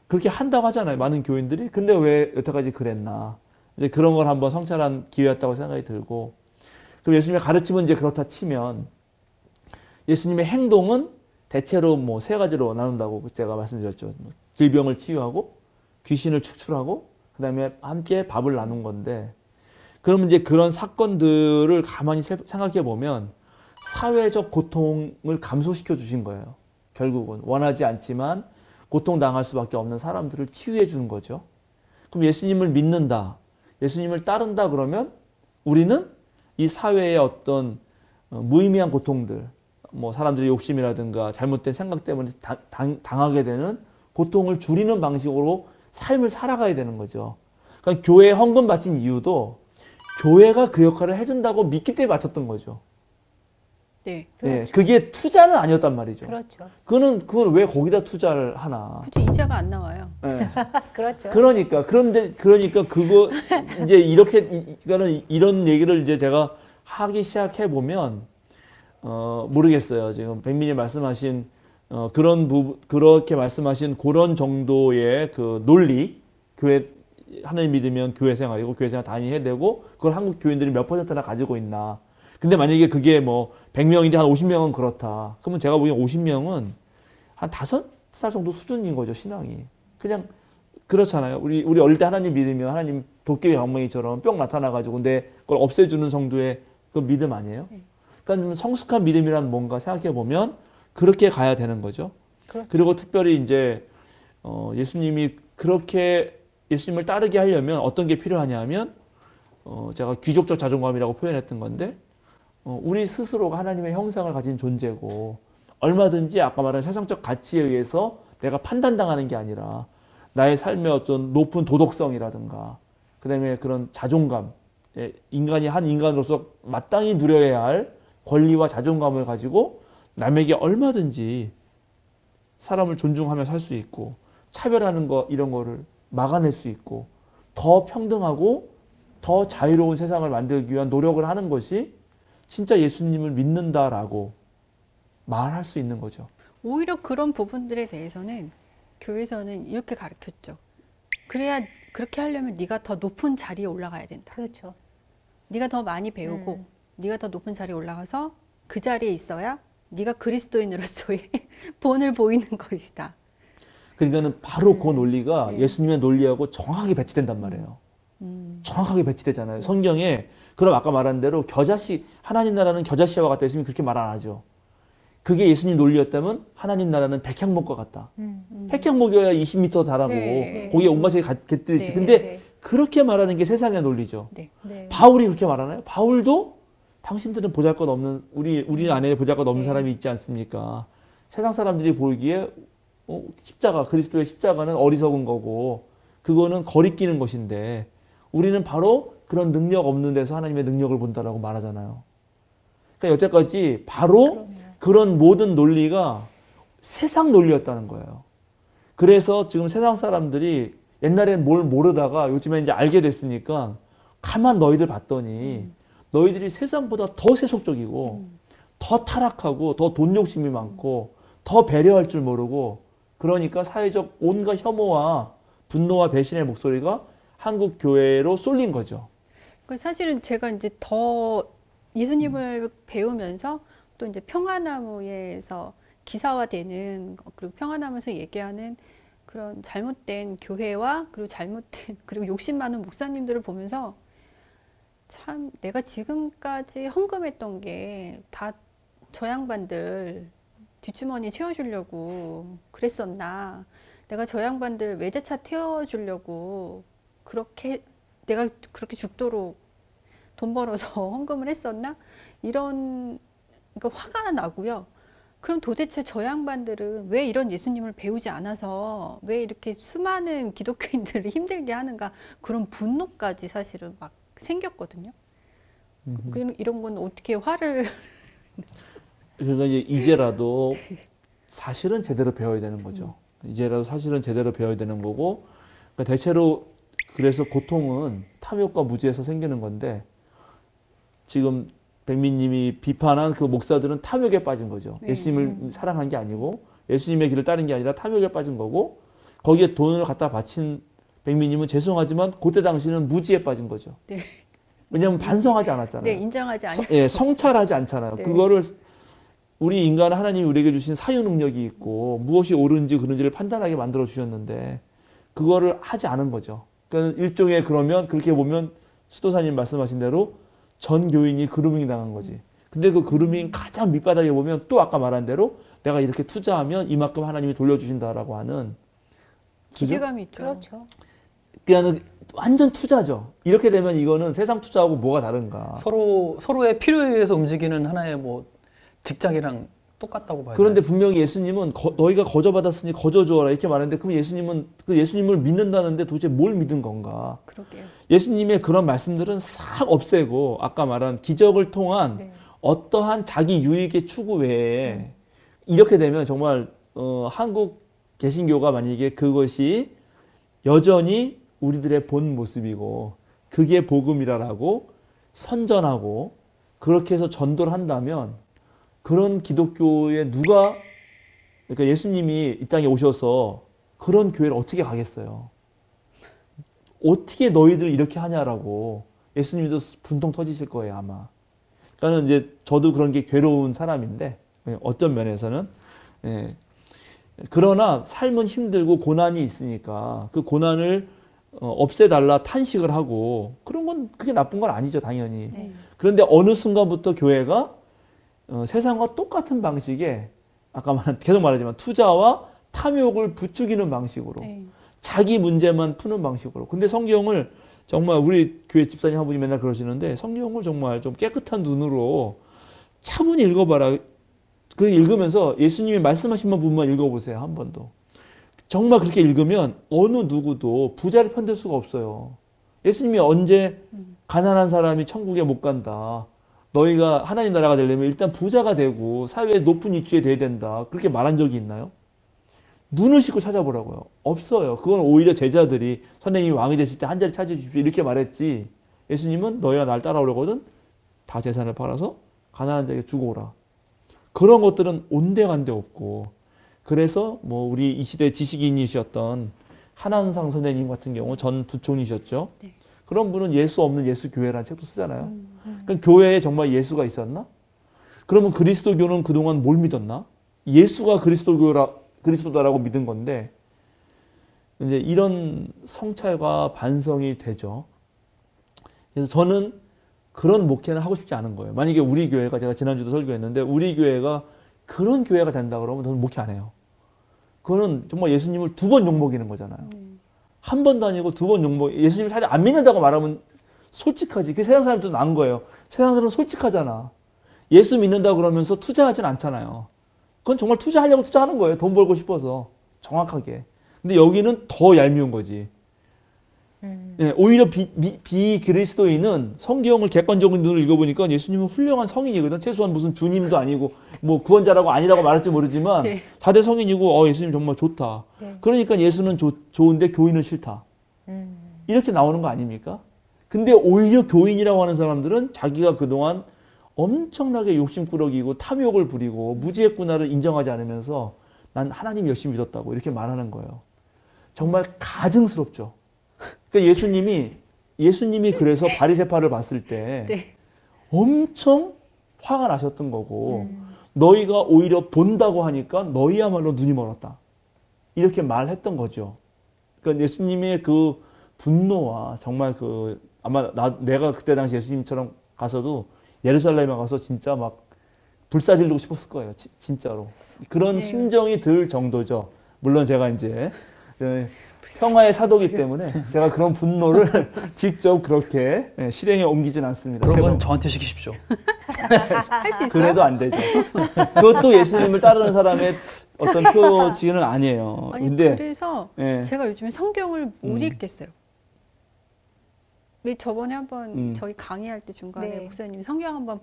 그렇게 한다고 하잖아요. 많은 교인들이. 근데 왜 여태까지 그랬나. 이제 그런 걸 한번 성찰한 기회였다고 생각이 들고 그럼 예수님의 가르침은 이제 그렇다 치면 예수님의 행동은 대체로 뭐 세 가지로 나눈다고 제가 말씀드렸죠. 질병을 치유하고 귀신을 축출하고 그다음에 함께 밥을 나눈 건데 그러면 이제 그런 사건들을 가만히 생각해 보면 사회적 고통을 감소시켜 주신 거예요. 결국은 원하지 않지만 고통당할 수밖에 없는 사람들을 치유해 주는 거죠. 그럼 예수님을 믿는다. 예수님을 따른다 그러면 우리는 이 사회의 어떤 무의미한 고통들 뭐 사람들의 욕심이라든가 잘못된 생각 때문에 당하게 되는 고통을 줄이는 방식으로 삶을 살아가야 되는 거죠. 그러니까 교회에 헌금 바친 이유도 교회가 그 역할을 해준다고 믿기 때문에 바쳤던 거죠. 네. 그렇죠. 네, 그게 투자는 아니었단 말이죠. 그렇죠. 그건 왜 거기다 투자를 하나? 그죠, 이자가 안 나와요. 네. 그렇죠. 그러니까 그거 이제 이런 얘기를 이제 제가 하기 시작해 보면 모르겠어요. 지금 백민이 말씀하신 그렇게 말씀하신 그런 정도의 그 논리, 교회 하나님 믿으면 교회 생활이고 교회 생활 단위해야 되고 그걸 한국 교인들이 몇 퍼센트나 가지고 있나? 근데 만약에 그게 뭐 100명인데 한 50명은 그렇다. 그러면 제가 보기엔 50명은 한 5살 정도 수준인 거죠, 신앙이. 그냥 그렇잖아요. 우리 어릴 때 하나님 믿으면 하나님 도깨비 방망이처럼 뿅 나타나가지고 내 걸 없애주는 정도의 그 믿음 아니에요? 그러니까 좀 성숙한 믿음이란 뭔가 생각해 보면 그렇게 가야 되는 거죠. 그렇죠. 그리고 특별히 이제 예수님이 그렇게 예수님을 따르게 하려면 어떤 게 필요하냐면 제가 귀족적 자존감이라고 표현했던 건데 우리 스스로가 하나님의 형상을 가진 존재고 얼마든지 아까 말한 세상적 가치에 의해서 내가 판단당하는 게 아니라 나의 삶의 어떤 높은 도덕성이라든가 그다음에 그런 자존감 인간이 한 인간으로서 마땅히 누려야 할 권리와 자존감을 가지고 남에게 얼마든지 사람을 존중하며 살 수 있고 차별하는 거 이런 거를 막아낼 수 있고 더 평등하고 더 자유로운 세상을 만들기 위한 노력을 하는 것이 진짜 예수님을 믿는다라고 말할 수 있는 거죠. 오히려 그런 부분들에 대해서는 교회에서는 이렇게 가르쳤죠. 그래야 그렇게 하려면 네가 더 높은 자리에 올라가야 된다. 그렇죠. 네가 더 많이 배우고 네가 더 높은 자리에 올라가서 그 자리에 있어야 네가 그리스도인으로서의 본을 보이는 것이다. 그러니까는 바로 그 논리가 예수님의 논리하고 정확하게 배치된단 말이에요. 정확하게 배치되잖아요. 성경에 그럼 아까 말한 대로 하나님 나라는 겨자씨와 같다 했으면 그렇게 말 안 하죠. 그게 예수님 논리였다면 하나님 나라는 백향목과 같다. 백향목이어야 20m 달하고 네. 거기에 온갖 것이 깃들지. 네. 근데 네. 그렇게 말하는 게 세상의 논리죠. 네. 네. 바울이 그렇게 말하나요? 바울도 당신들은 보잘것없는 우리 안에 보잘것없는 네. 사람이 있지 않습니까? 세상 사람들이 보기에 십자가 그리스도의 십자가는 어리석은 거고 그거는 거리끼는 것인데 우리는 바로 그런 능력 없는 데서 하나님의 능력을 본다라고 말하잖아요. 그러니까 여태까지 바로 그런 모든 논리가 세상 논리였다는 거예요. 그래서 지금 세상 사람들이 옛날엔 뭘 모르다가 요즘에 이제 알게 됐으니까 가만 너희들 봤더니 너희들이 세상보다 더 세속적이고 더 타락하고 더 돈 욕심이 많고 더 배려할 줄 모르고 그러니까 사회적 온갖 혐오와 분노와 배신의 목소리가 한국 교회로 쏠린 거죠. 사실은 제가 이제 더 예수님을 배우면서 또 이제 평화나무에서 기사화되는 그리고 평화나무에서 얘기하는 그런 잘못된 교회와 그리고 잘못된 그리고 욕심 많은 목사님들을 보면서 참 내가 지금까지 헌금했던 게 다 저 양반들 뒷주머니 채워주려고 그랬었나? 내가 저 양반들 외제차 태워주려고 내가 그렇게 죽도록 돈 벌어서 헌금을 했었나? 이런 그러니까 화가 나고요. 그럼 도대체 저 양반들은 왜 이런 예수님을 배우지 않아서 왜 이렇게 수많은 기독교인들을 힘들게 하는가? 그런 분노까지 사실은 막 생겼거든요. 이런 건 어떻게 화를 그러니까 이제라도 사실은 제대로 배워야 되는 거죠. 이제라도 사실은 제대로 배워야 되는 거고 그러니까 대체로 그래서 고통은 탐욕과 무지에서 생기는 건데 지금 백미님이 비판한 그 목사들은 탐욕에 빠진 거죠. 네. 예수님을 사랑한 게 아니고 예수님의 길을 따른 게 아니라 탐욕에 빠진 거고 거기에 돈을 갖다 바친 백미님은 죄송하지만 그때 당시는 무지에 빠진 거죠. 네. 왜냐하면 반성하지 않았잖아요. 네, 인정하지 않았어요. 예, 성찰하지 않잖아요. 네. 그거를 우리 인간은 하나님이 우리에게 주신 사유 능력이 있고 무엇이 옳은지 그른지를 판단하게 만들어 주셨는데 그거를 하지 않은 거죠. 그러니까 일종의 그러면 그렇게 보면 수도사님 말씀하신 대로 전 교인이 그루밍 당한 거지. 근데 그 그루밍 가장 밑바닥에 보면 또 아까 말한 대로 내가 이렇게 투자하면 이만큼 하나님이 돌려주신다라고 하는 그죠? 기대감이 있죠. 그렇죠. 그냥 완전 투자죠. 이렇게 되면 이거는 세상 투자하고 뭐가 다른가. 서로의 필요에 의해서 움직이는 하나의 뭐 직장이랑 똑같다고 봐요. 그런데 분명히 예수님은 너희가 거저받았으니 거저주어라 이렇게 말하는데 그럼 예수님은 그 예수님을 믿는다는데 도대체 뭘 믿은 건가? 그러게요. 예수님의 그런 말씀들은 싹 없애고 아까 말한 기적을 통한 네. 어떠한 자기 유익의 추구 외에 이렇게 되면 정말 한국 개신교가 만약에 그것이 여전히 우리들의 본 모습이고 그게 복음이라고 선전하고 그렇게 해서 전도를 한다면 그런 기독교에 그러니까 예수님이 이 땅에 오셔서 그런 교회를 어떻게 가겠어요? 어떻게 너희들 이렇게 하냐라고 예수님도 분통 터지실 거예요, 아마. 그러니까 이제 저도 그런 게 괴로운 사람인데 어떤 면에서는 그러나 삶은 힘들고 고난이 있으니까 그 고난을 없애달라 탄식을 하고 그런 건 그게 나쁜 건 아니죠, 당연히. 네. 그런데 어느 순간부터 교회가 세상과 똑같은 방식의 아까 계속 말하지만 투자와 탐욕을 부추기는 방식으로 네. 자기 문제만 푸는 방식으로. 근데 성경을 정말 우리 교회 집사님 한 분이 맨날 그러시는데 성경을 정말 좀 깨끗한 눈으로 차분히 읽어봐라. 그 읽으면서 예수님이 말씀하신 부분만 읽어보세요. 한 번도. 정말 그렇게 읽으면 어느 누구도 부자를 편들 수가 없어요. 예수님이 언제 가난한 사람이 천국에 못 간다. 너희가 하나님 나라가 되려면 일단 부자가 되고 사회의 높은 위치에 돼야 된다. 그렇게 말한 적이 있나요? 눈을 씻고 찾아보라고요. 없어요. 그건 오히려 제자들이 선생님이 왕이 되실 때 한 자리 찾아주십시오. 이렇게 말했지. 예수님은 너희가 날 따라오려거든 다 재산을 팔아서 가난한 자에게 주고 오라. 그런 것들은 온데간데 없고 그래서 뭐 우리 이 시대 지식인이셨던 한한상 선생님 같은 경우 전 부총리셨죠. 네. 그런 분은 예수 없는 예수 교회라는 책도 쓰잖아요. 그러니까 교회에 정말 예수가 있었나? 그러면 그리스도교는 그동안 뭘 믿었나? 예수가 그리스도다라고 믿은 건데 이제 이런 성찰과 반성이 되죠. 그래서 저는 그런 목회는 하고 싶지 않은 거예요. 만약에 우리 교회가 제가 지난주도 설교했는데 우리 교회가 그런 교회가 된다 그러면 저는 목회 안 해요. 그거는 정말 예수님을 2번 욕먹이는 거잖아요. 한 번도 아니고 2번 욕먹. 예수님을 차라리 안 믿는다고 말하면 솔직하지. 그 세상 사람들도 나은 거예요. 세상 사람은 솔직하잖아. 예수 믿는다고 그러면서 투자하진 않잖아요. 그건 정말 투자하려고 투자하는 거예요. 돈 벌고 싶어서. 정확하게. 근데 여기는 더 얄미운 거지. 예, 오히려 비그리스도인은 성경을 객관적인 눈으로 읽어보니까 예수님은 훌륭한 성인이거든. 최소한 무슨 주님도 아니고 뭐 구원자라고 아니라고 말할지 모르지만 네. 4대 성인이고 예수님 정말 좋다. 네. 그러니까 예수는 좋은데 교인은 싫다. 이렇게 나오는 거 아닙니까? 근데 오히려 교인이라고 하는 사람들은 자기가 그동안 엄청나게 욕심꾸러기고 탐욕을 부리고 무지했구나를 인정하지 않으면서 난 하나님 열심히 믿었다고 이렇게 말하는 거예요. 정말 가증스럽죠. 그러니까 예수님이 그래서 바리새파를 봤을 때 네. 엄청 화가 나셨던 거고 너희가 오히려 본다고 하니까 너희야말로 눈이 멀었다. 이렇게 말했던 거죠. 그러니까 예수님의 그 분노와 정말 아마 내가 그때 당시 예수님처럼 가서도 예루살렘에 가서 진짜 막 불사지르고 싶었을 거예요. 진짜로. 그런 네. 심정이 들 정도죠. 물론 제가 이제 평화의 사도기 때문에 제가 그런 분노를 직접 그렇게 실행에 옮기진 않습니다. 그런 건 저한테 시키십시오. 할 수 있어요? 그래도 안 되죠. 그것도 예수님을 따르는 사람의 어떤 표지는 아니에요. 아니 근데 그래서 예. 제가 요즘에 성경을 못 읽겠어요. 왜 저번에 한번 저희 강의할 때 중간에 네. 목사님이 성경 한번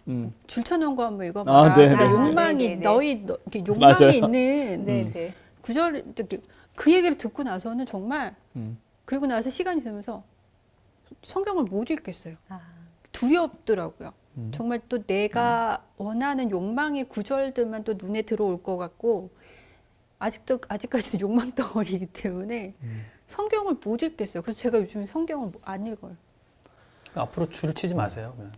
음. 줄쳐놓은 거 한번 읽어봐라. 아, 네, 그러니까 네. 욕망이 네, 네, 네. 이렇게 욕망이 맞아요. 있는 네, 네. 구절 이렇게 그 얘기를 듣고 나서는 정말 음. 그리고 나서 시간이 지나면서 성경을 못 읽겠어요. 아, 두렵더라고요. 정말 또 내가 원하는 욕망의 구절들만 또 눈에 들어올 것 같고 아직까지 욕망 덩어리이기 때문에 성경을 못 읽겠어요. 그래서 제가 요즘에 성경을 안 읽어요. 앞으로 줄을 치지 마세요. 그냥.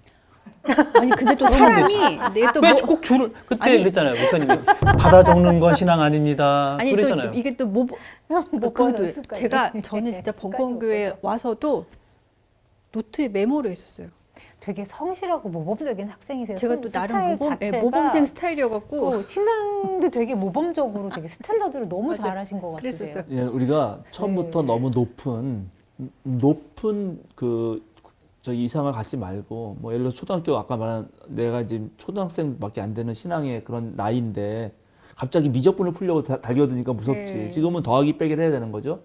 아니 근데 또 사람이 내가 또 왜 뭐, 꼭 줄을 그때 아니. 그랬잖아요. 목사님이 받아 적는 건 신앙 아닙니다. 아니 또 그랬잖아요. 이게 또 뭐 못 그것도 보는 습관이. 제가 저는 진짜 번권교회 와서도 노트에 메모를 했었어요. 되게 성실하고 모범적인 학생이세요. 제가 또 나름 스타일 자체가 모범생 스타일이어갖고 신앙도 되게 모범적으로 되게 스탠다드를 너무 맞아요. 잘하신 것 같으세요. 그랬었어요. 예, 우리가 처음부터 네. 너무 높은 저 이상을 갖지 말고 뭐 예를 들어 초등학교 아까 말한 내가 이제 초등학생밖에 안 되는 신앙의 그런 나이인데 갑자기 미적분을 풀려고 달겨드니까 무섭지. 네. 지금은 더하기 빼기를 해야 되는 거죠.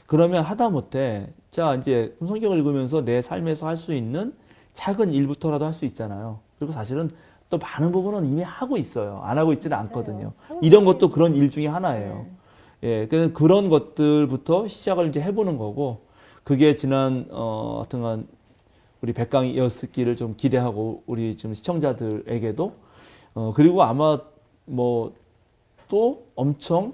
그러면 하다못해 자 이제 성경을 읽으면서 내 삶에서 할 수 있는 작은 일부터라도 할 수 있잖아요. 그리고 사실은 또 많은 부분은 이미 하고 있어요. 안 하고 있지는 않거든요. 이런 것도 그런 일 중에 하나예요. 예, 그런 것들부터 시작을 이제 해보는 거고, 그게 지난 하여튼간 우리 백강이었기를 좀 기대하고 우리 지금 시청자들에게도 그리고 아마 뭐 또 엄청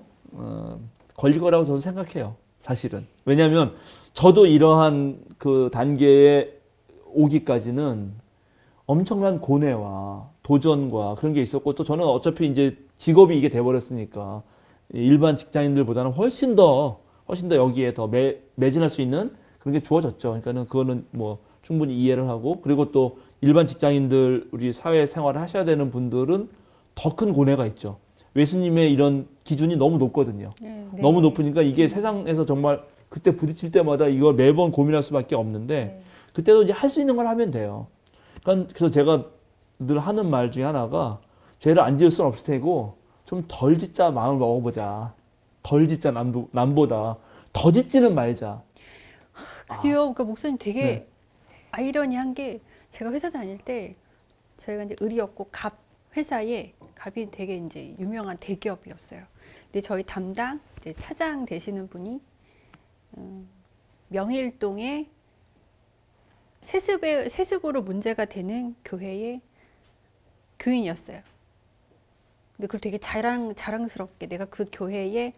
걸릴 거라고 저는 생각해요. 사실은. 왜냐하면 저도 이러한 그 단계에 오기까지는 엄청난 고뇌와 도전과 그런 게 있었고, 또 저는 어차피 이제 직업이 이게 돼버렸으니까 일반 직장인들보다는 훨씬 더 여기에 더 매진할 수 있는 그런 게 주어졌죠. 그러니까는 그거는 뭐 충분히 이해를 하고, 그리고 또 일반 직장인들 우리 사회 생활을 하셔야 되는 분들은 더 큰 고뇌가 있죠. 예수님의 이런 기준이 너무 높거든요. 네. 너무 높으니까 이게 세상에서 정말 그때 부딪힐 때마다 이걸 매번 고민할 수밖에 없는데, 그때도 이제 할 수 있는 걸 하면 돼요. 그러니까 그래서 제가 늘 하는 말 중에 하나가, 죄를 안 지을 수는 없을 테고 좀 덜 짓자 마음을 먹어보자. 덜 짓자 남보다 더 짓지는 말자. 그게요. 그러니까 목사님 되게 네. 아이러니한 게, 제가 회사 다닐 때 저희가 이제 을이었고 갑이 되게 이제 유명한 대기업이었어요. 근데 저희 담당 이제 차장 되시는 분이 명일동에 세습으로 문제가 되는 교회의 교인이었어요. 근데 그걸 되게 자랑스럽게, 내가 그 교회에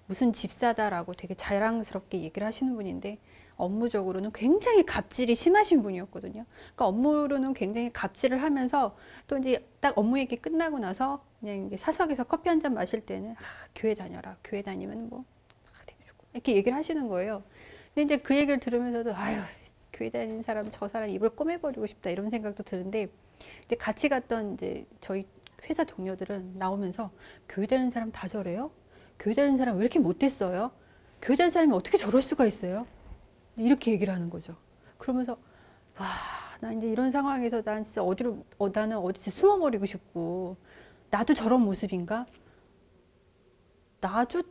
무슨 집사다라고 되게 자랑스럽게 얘기를 하시는 분인데, 업무적으로는 굉장히 갑질이 심하신 분이었거든요. 그러니까 업무로는 굉장히 갑질을 하면서 또 이제 딱 업무 얘기 끝나고 나서 그냥 이제 사석에서 커피 한 잔 마실 때는 교회 다녀라. 교회 다니면 뭐 되게 좋고 이렇게 얘기를 하시는 거예요. 근데 이제 그 얘기를 들으면서도 아유, 교회 다니는 사람 저 사람 입을 꼬매버리고 싶다 이런 생각도 드는데, 이제 같이 갔던 이제 저희 회사 동료들은 나오면서 교회 다니는 사람 다 저래요? 교회 다니는 사람 왜 이렇게 못됐어요? 교회 다니는 사람이 어떻게 저럴 수가 있어요? 이렇게 얘기를 하는 거죠. 그러면서 와, 나 이제 이런 상황에서 난 진짜 나는 어디서 숨어버리고 싶고, 나도 저런 모습인가? 나도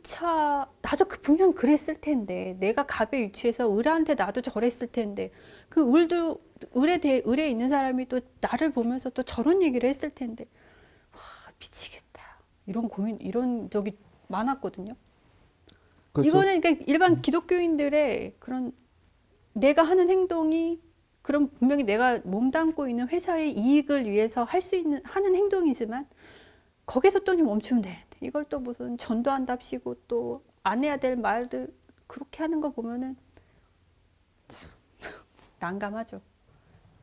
분명 그랬을 텐데, 내가 갑의 위치에서 을한테 나도 저랬을 텐데, 그 을에 있는 사람이 또 나를 보면서 또 저런 얘기를 했을 텐데, 와, 미치겠다. 이런 적이 많았거든요. 그렇죠. 이거는 그러니까 일반 기독교인들의 그런 내가 하는 행동이 그럼 분명히 내가 몸담고 있는 회사의 이익을 위해서 하는 행동이지만 거기서 또 멈추면 되는데 이걸 또 무슨 전도한답시고 또 안 해야 될 말들 그렇게 하는 거 보면은 참 난감하죠.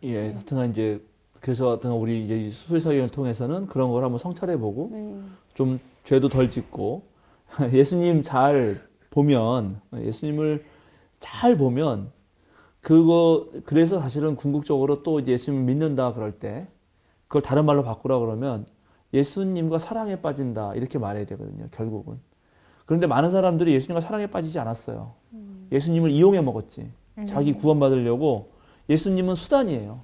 예, 하여튼간 이제 그래서 하여튼 우리 이제 수의사위원을 통해서는 그런 걸 한번 성찰해보고 좀 죄도 덜 짓고 예수님을 잘 보면 그래서 사실은 궁극적으로 또 이제 예수님을 믿는다 그럴 때 그걸 다른 말로 바꾸라 그러면 예수님과 사랑에 빠진다 이렇게 말해야 되거든요, 결국은. 그런데 많은 사람들이 예수님과 사랑에 빠지지 않았어요. 예수님을 이용해 먹었지. 자기 구원받으려고. 예수님은 수단이에요.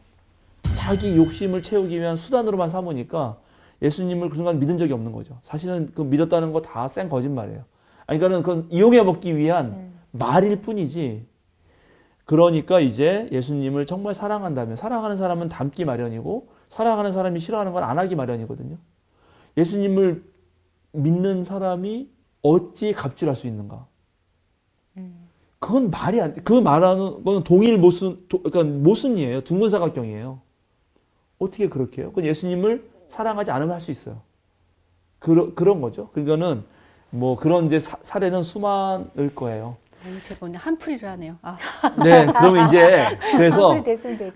자기 욕심을 채우기 위한 수단으로만 삼으니까 예수님을 그동안 믿은 적이 없는 거죠. 사실은 그 믿었다는 거 다 쌩 거짓말이에요. 아니, 그러니까는 그건 이용해 먹기 위한 말일 뿐이지. 그러니까 이제 예수님을 정말 사랑한다면, 사랑하는 사람은 닮기 마련이고 사랑하는 사람이 싫어하는 건 안 하기 마련이거든요. 예수님을 믿는 사람이 어찌 갑질할 수 있는가? 그건 말이 안 돼. 그 말하는 건 동일 그러니까 모순이에요. 둥근 사각형이에요. 어떻게 그렇게 해요? 그건 예수님을 사랑하지 않으면 할 수 있어요. 그런 거죠. 그러니까는 뭐 그런 이제 사례는 수많을 거예요. 제가 오늘 한풀이를 하네요. 아. 네, 그러면 이제 그래서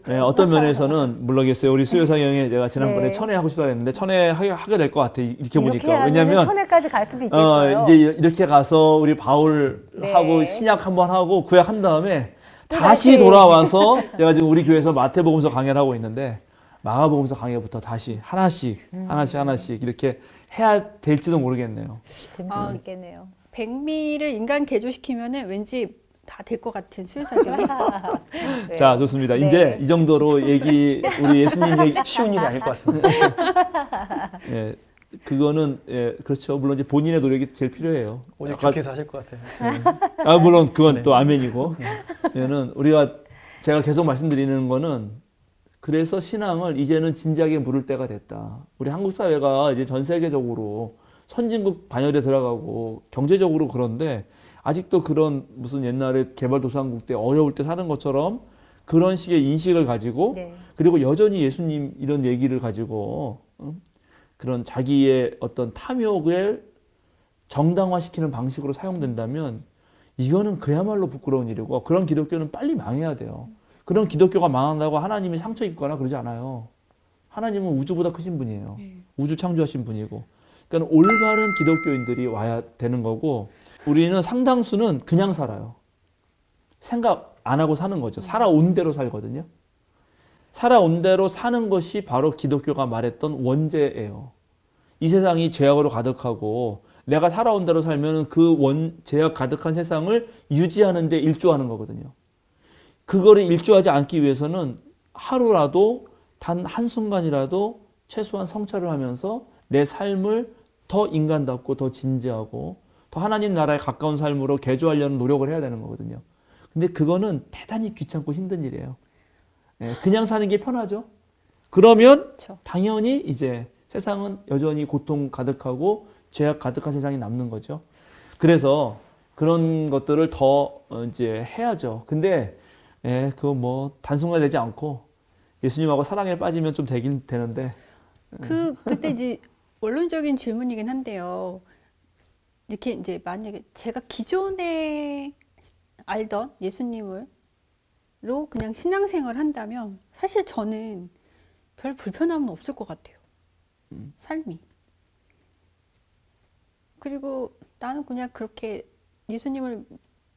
네, 어떤 면에서는 모르겠어요. 우리 수요상 형이 제가 지난번에 네. 천회 하고 싶다 했는데 천회 하게 될 것 같아. 이렇게 보니까. 하면 왜냐면 천회까지 갈 수도 있겠어요. 이제 이렇게 가서 우리 바울 네. 하고 신약 한번 하고 구약 한 다음에 다시 돌아와서 제가 지금 우리 교회에서 마태복음서 강의를 하고 있는데 마가복음서 강의부터 다시 하나씩 이렇게 해야 될지도 모르겠네요. 재밌을 수 있겠네요. 백미를 인간 개조시키면은 왠지 다 될 것 같은 수요사경이. 네. 자, 좋습니다. 네. 이제 이 정도로 우리 예수님 얘기 쉬운 일이 아닐 것 같습니다. 예, 그거는 예, 그렇죠. 물론 이제 본인의 노력이 제일 필요해요. 오직 주께서 하실 것 같아요. 아, 물론 그건 네. 또 아멘이고. 얘는 제가 계속 말씀드리는 거는 그래서 신앙을 이제는 진지하게 물을 때가 됐다. 우리 한국 사회가 이제 전 세계적으로 선진국 반열에 들어가고 경제적으로 그런데 아직도 그런 무슨 옛날에 개발도상국 때 어려울 때 사는 것처럼 그런 식의 인식을 가지고 네. 그리고 여전히 예수님 이런 얘기를 가지고 그런 자기의 어떤 탐욕을 정당화시키는 방식으로 사용된다면 이거는 그야말로 부끄러운 일이고 그런 기독교는 빨리 망해야 돼요. 그런 기독교가 망한다고 하나님이 상처 입거나 그러지 않아요. 하나님은 우주보다 크신 분이에요. 우주 창조하신 분이고. 그러니까 올바른 기독교인들이 와야 되는 거고 우리는 상당수는 그냥 살아요. 생각 안 하고 사는 거죠. 살아온 대로 살거든요. 살아온 대로 사는 것이 바로 기독교가 말했던 원죄예요. 이 세상이 죄악으로 가득하고 내가 살아온 대로 살면 그 죄악 가득한 세상을 유지하는 데 일조하는 거거든요. 그거를 일조하지 않기 위해서는 하루라도 단 한순간이라도 최소한 성찰을 하면서 내 삶을 더 인간답고 더 진지하고 더 하나님 나라에 가까운 삶으로 개조하려는 노력을 해야 되는 거거든요. 근데 그거는 대단히 귀찮고 힘든 일이에요. 그냥 사는 게 편하죠. 그러면 그렇죠. 당연히 이제 세상은 여전히 고통 가득하고 죄악 가득한 세상이 남는 거죠. 그래서 그런 것들을 더 이제 해야죠. 근데 그거 뭐 단순화되지 않고 예수님하고 사랑에 빠지면 좀 되긴 되는데 그때 이제 원론적인 질문이긴 한데요. 이렇게 이제 만약에 제가 기존에 알던 예수님으로 그냥 신앙생활을 한다면 사실 저는 별 불편함은 없을 것 같아요. 삶이. 그리고 나는 그냥 그렇게 예수님을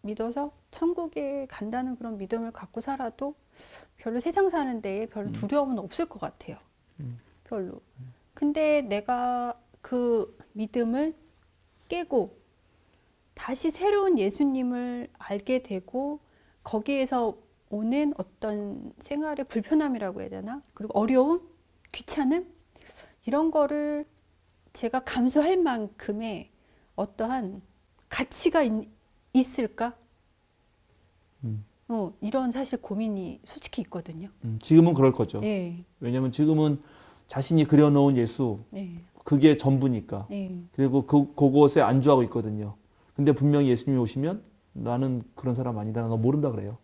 믿어서 천국에 간다는 그런 믿음을 갖고 살아도 별로 세상 사는 데에 별로 두려움은 없을 것 같아요. 별로. 근데 내가 그 믿음을 깨고 다시 새로운 예수님을 알게 되고 거기에서 오는 어떤 생활의 불편함이라고 해야 되나? 그리고 어려움, 귀찮음 이런 거를 제가 감수할 만큼의 어떠한 가치가 있을까? 이런 사실 고민이 솔직히 있거든요. 지금은 그럴 거죠. 네. 왜냐하면 지금은 자신이 그려놓은 예수, 네. 그게 전부니까. 네. 그리고 그곳에 안주하고 있거든요. 근데 분명히 예수님이 오시면 나는 그런 사람 아니다. 너 모른다 그래요.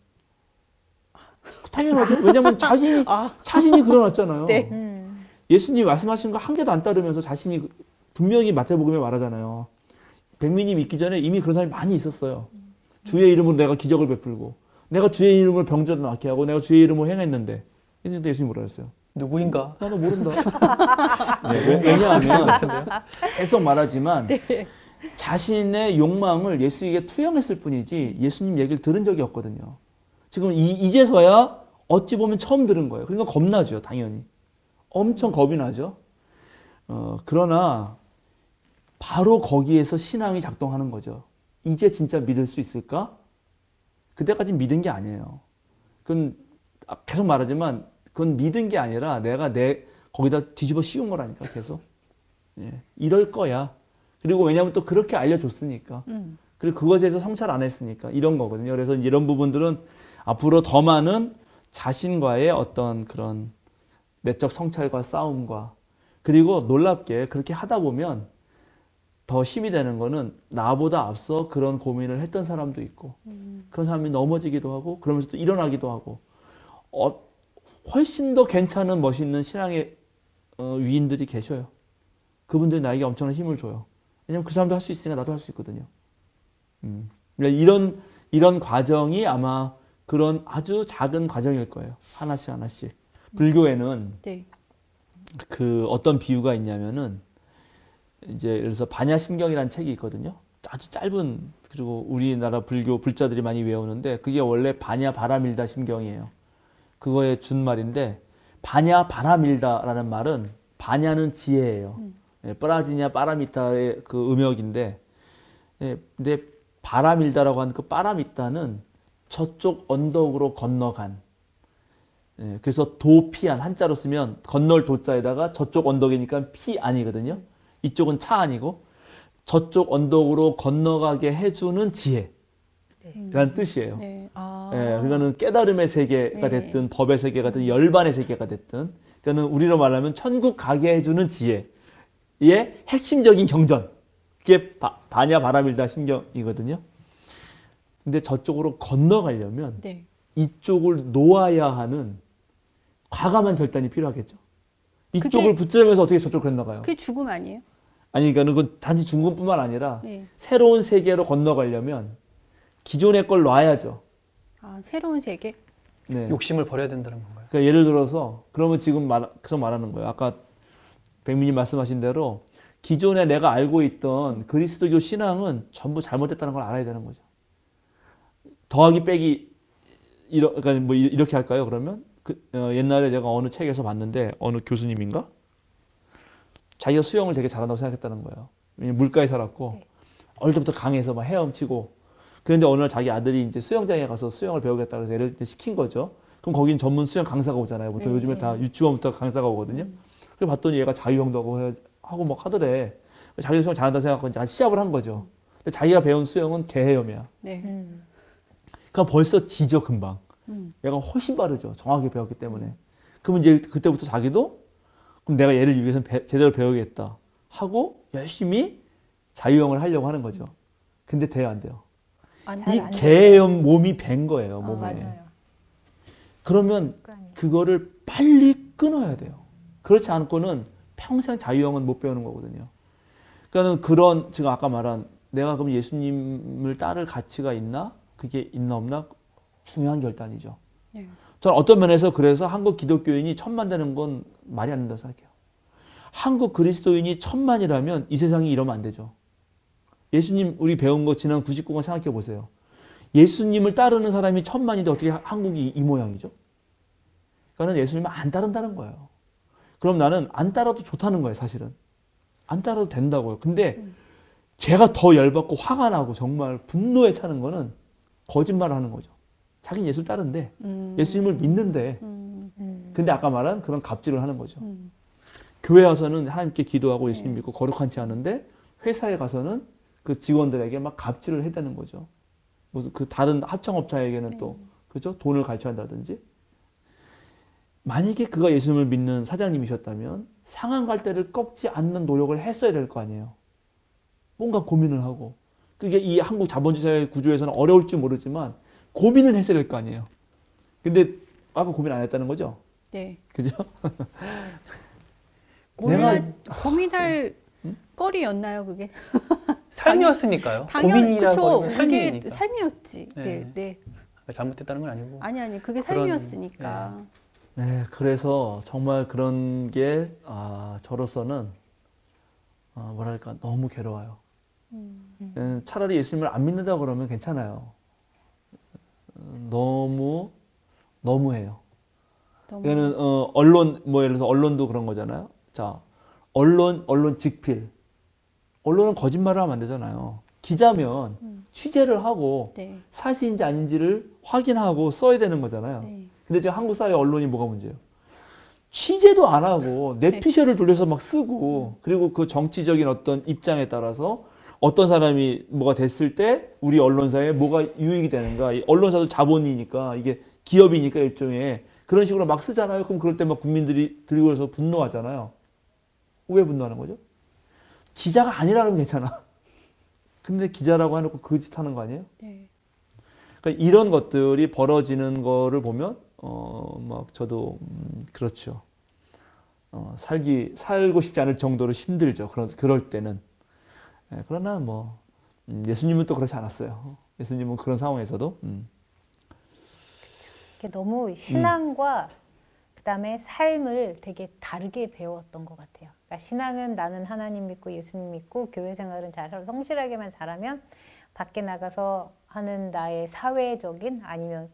당연하죠. 왜냐하면 자신이 그려놨잖아요. 네. 예수님이 말씀하신 거 한 개도 안 따르면서 자신이 분명히 마태복음에 말하잖아요. 백민이 믿기 전에 이미 그런 사람이 많이 있었어요. 주의 이름으로 내가 기적을 베풀고 내가 주의 이름으로 병자도 낫게 하고 내가 주의 이름으로 행했는데 예수님이 뭐라 했어요? 누구인가? 나도 모른다. 네, 왜냐하면 계속 말하지만 네. 자신의 욕망을 예수에게 투영했을 뿐이지 예수님 얘기를 들은 적이 없거든요. 지금 이제서야 어찌 보면 처음 들은 거예요. 그러니까 겁나죠, 당연히. 엄청 겁이 나죠. 그러나 바로 거기에서 신앙이 작동하는 거죠. 이제 진짜 믿을 수 있을까? 그때까지 믿은 게 아니에요. 그건 계속 말하지만 그건 믿은 게 아니라 내가 거기다 뒤집어 씌운 거라니까 계속. 예, 이럴 거야. 그리고 왜냐하면 또 그렇게 알려줬으니까. 그리고 그것에 대해서 성찰 안 했으니까 이런 거거든요. 그래서 이런 부분들은 앞으로 더 많은 자신과의 어떤 그런 내적 성찰과 싸움과 그리고 놀랍게 그렇게 하다 보면 더 힘이 되는 거는 나보다 앞서 그런 고민을 했던 사람도 있고 그런 사람이 넘어지기도 하고 그러면서 또 일어나기도 하고 훨씬 더 괜찮은 멋있는 신앙의 위인들이 계셔요. 그분들이 나에게 엄청난 힘을 줘요. 왜냐면 그 사람도 할 수 있으니까 나도 할 수 있거든요. 이런 과정이 아마 그런 아주 작은 과정일 거예요. 하나씩 하나씩. 불교에는 네. 그 어떤 비유가 있냐면은 이제 예를 들어서 반야심경이라는 책이 있거든요. 아주 짧은 그리고 우리나라 불교 불자들이 많이 외우는데 그게 원래 반야 바라밀다 심경이에요. 그거의 준말인데 반야 바라밀다라는 말은 반야는 지혜예요. 빠라지냐 빠라미타의 그 음역인데 근데 바라밀다라고 하는 그 빠라미타는 저쪽 언덕으로 건너간 그래서 도피한 한자로 쓰면 건널 도자에다가 저쪽 언덕이니까 피 아니거든요. 이쪽은 차 아니고 저쪽 언덕으로 건너가게 해주는 지혜라는 뜻이에요. 네. 그거는 깨달음의 세계가 됐든 법의 세계가 됐든 열반의 세계가 됐든 그러니까 우리로 말하면 천국 가게 해주는 지혜의 핵심적인 경전 그게 반야 바라밀다 심경이거든요. 근데 저쪽으로 건너가려면 네. 이쪽을 놓아야 하는 과감한 결단이 필요하겠죠. 이쪽을 붙잡으면서 어떻게 저쪽으로 건너가요? 그게 죽음 아니에요? 아니 그러니까 그건 단지 중국뿐만 아니라 네. 새로운 세계로 건너가려면 기존의 걸 놔야죠. 새로운 세계? 네. 욕심을 버려야 된다는 건가요? 그러니까 예를 들어서 그러면 지금 계속 말하는 거예요. 아까 백민님 말씀하신 대로 기존에 내가 알고 있던 그리스도교 신앙은 전부 잘못됐다는 걸 알아야 되는 거죠. 더하기 빼기 그러니까 뭐 이렇게 할까요? 그러면 옛날에 제가 어느 책에서 봤는데 어느 교수님인가 자기가 수영을 되게 잘한다고 생각했다는 거예요. 왜냐면 물가에 살았고 어릴 때부터 강에서 막 헤엄치고 그런데 어느 날 자기 아들이 이제 수영장에 가서 수영을 배우겠다고 해서 애를 시킨 거죠. 그럼 거긴 전문 수영 강사가 오잖아요. 보통 요즘에 다 유치원부터 강사가 오거든요. 그래서 봤더니 얘가 자유형도 하고 막 하더래. 자기가 수영 잘한다고 생각하고 이제 시합을 한 거죠. 근데 자기가 배운 수영은 개헤엄이야. 네. 그러니까 벌써 지죠 금방. 얘가 훨씬 빠르죠. 정확하게 배웠기 때문에. 그러면 이제 그때부터 자기도 그럼 내가 얘를 위해서 제대로 배우겠다 하고 열심히 자유형을 하려고 하는 거죠. 근데 돼요 안 돼요? 이 개헤엄 몸이 밴 거예요. 몸에. 맞아요. 그러면 그거를 빨리 끊어야 돼요. 그렇지 않고는 평생 자유형은 못 배우는 거거든요. 그러니까는 그런 지금 아까 말한 내가 그럼 예수님을 따를 가치가 있나? 그게 있나 없나? 중요한 결단이죠. 네. 저는 어떤 면에서 그래서 한국 기독교인이 1000만 되는 건 말이 안 된다고 생각해요. 한국 그리스도인이 1000만이라면 이 세상이 이러면 안 되죠. 예수님 우리 배운 거 지난 99권 생각해 보세요. 예수님을 따르는 사람이 1000만인데 어떻게 한국이 이 모양이죠? 그러니까 예수님을 안 따른다는 거예요. 그럼 나는 안 따라도 좋다는 거예요, 사실은. 안 따라도 된다고요. 근데 제가 더 열받고 화가 나고 정말 분노에 차는 거는 거짓말을 하는 거죠. 자기는 예수를 따른데 예수님을 믿는데 근데 아까 말한 그런 갑질을 하는 거죠. 교회 와서는 하나님께 기도하고 예수님 믿고 거룩한 채 하는데 회사에 가서는 그 직원들에게 막 갑질을 해대는 거죠. 무슨 그 다른 합창업자에게는 또 그죠? 돈을 갈취한다든지. 만약에 그가 예수님을 믿는 사장님이셨다면 상한 갈대를 꺾지 않는 노력을 했어야 될 거 아니에요. 뭔가 고민을 하고. 그게 이 한국 자본주의 사회 구조에서는 어려울지 모르지만 고민은 했어야 될 거 아니에요. 근데 아까 고민 안 했다는 거죠? 네. 그죠? 고민할 거리였나요, 그게? 삶이었으니까요. 당연히 고민이라고 그쵸. 하면 그게 삶이니까. 삶이었지. 네. 네, 네. 잘못됐다는 건 아니고. 아니 그게 그런, 삶이었으니까. 네, 그래서 정말 그런 게 저로서는 뭐랄까 너무 괴로워요. 차라리 예수님을 안 믿는다 그러면 괜찮아요. 너무해요. 이거는 언론 뭐 예를 들어서 언론도 그런 거잖아요. 자, 언론 직필. 언론은 거짓말을 하면 안 되잖아요. 기자면 취재를 하고 네. 사실인지 아닌지를 확인하고 써야 되는 거잖아요. 네. 근데 지금 한국 사회 언론이 뭐가 문제예요? 취재도 안 하고 뇌피셜을 돌려서 막 쓰고 그리고 그 정치적인 어떤 입장에 따라서 어떤 사람이 뭐가 됐을 때 우리 언론사에 뭐가 유익이 되는가. 이 언론사도 자본이니까 이게 기업이니까 일종의 그런 식으로 막 쓰잖아요. 그럼 그럴 때 막 국민들이 들고 와서 분노하잖아요. 왜 분노하는 거죠? 기자가 아니라면 괜찮아. 근데 기자라고 해놓고 그 짓 하는 거 아니에요? 네. 그러니까 이런 것들이 벌어지는 거를 보면 막 저도 그렇죠. 살고 싶지 않을 정도로 힘들죠. 그럴 때는. 그러나 뭐 예수님은 또 그렇지 않았어요. 예수님은 그런 상황에서도 너무 신앙과 그다음에 삶을 되게 다르게 배웠던 것 같아요. 그러니까 신앙은 나는 하나님 믿고 예수님 믿고 교회 생활은 잘 성실하게만 잘하면 밖에 나가서 하는 나의 사회적인 아니면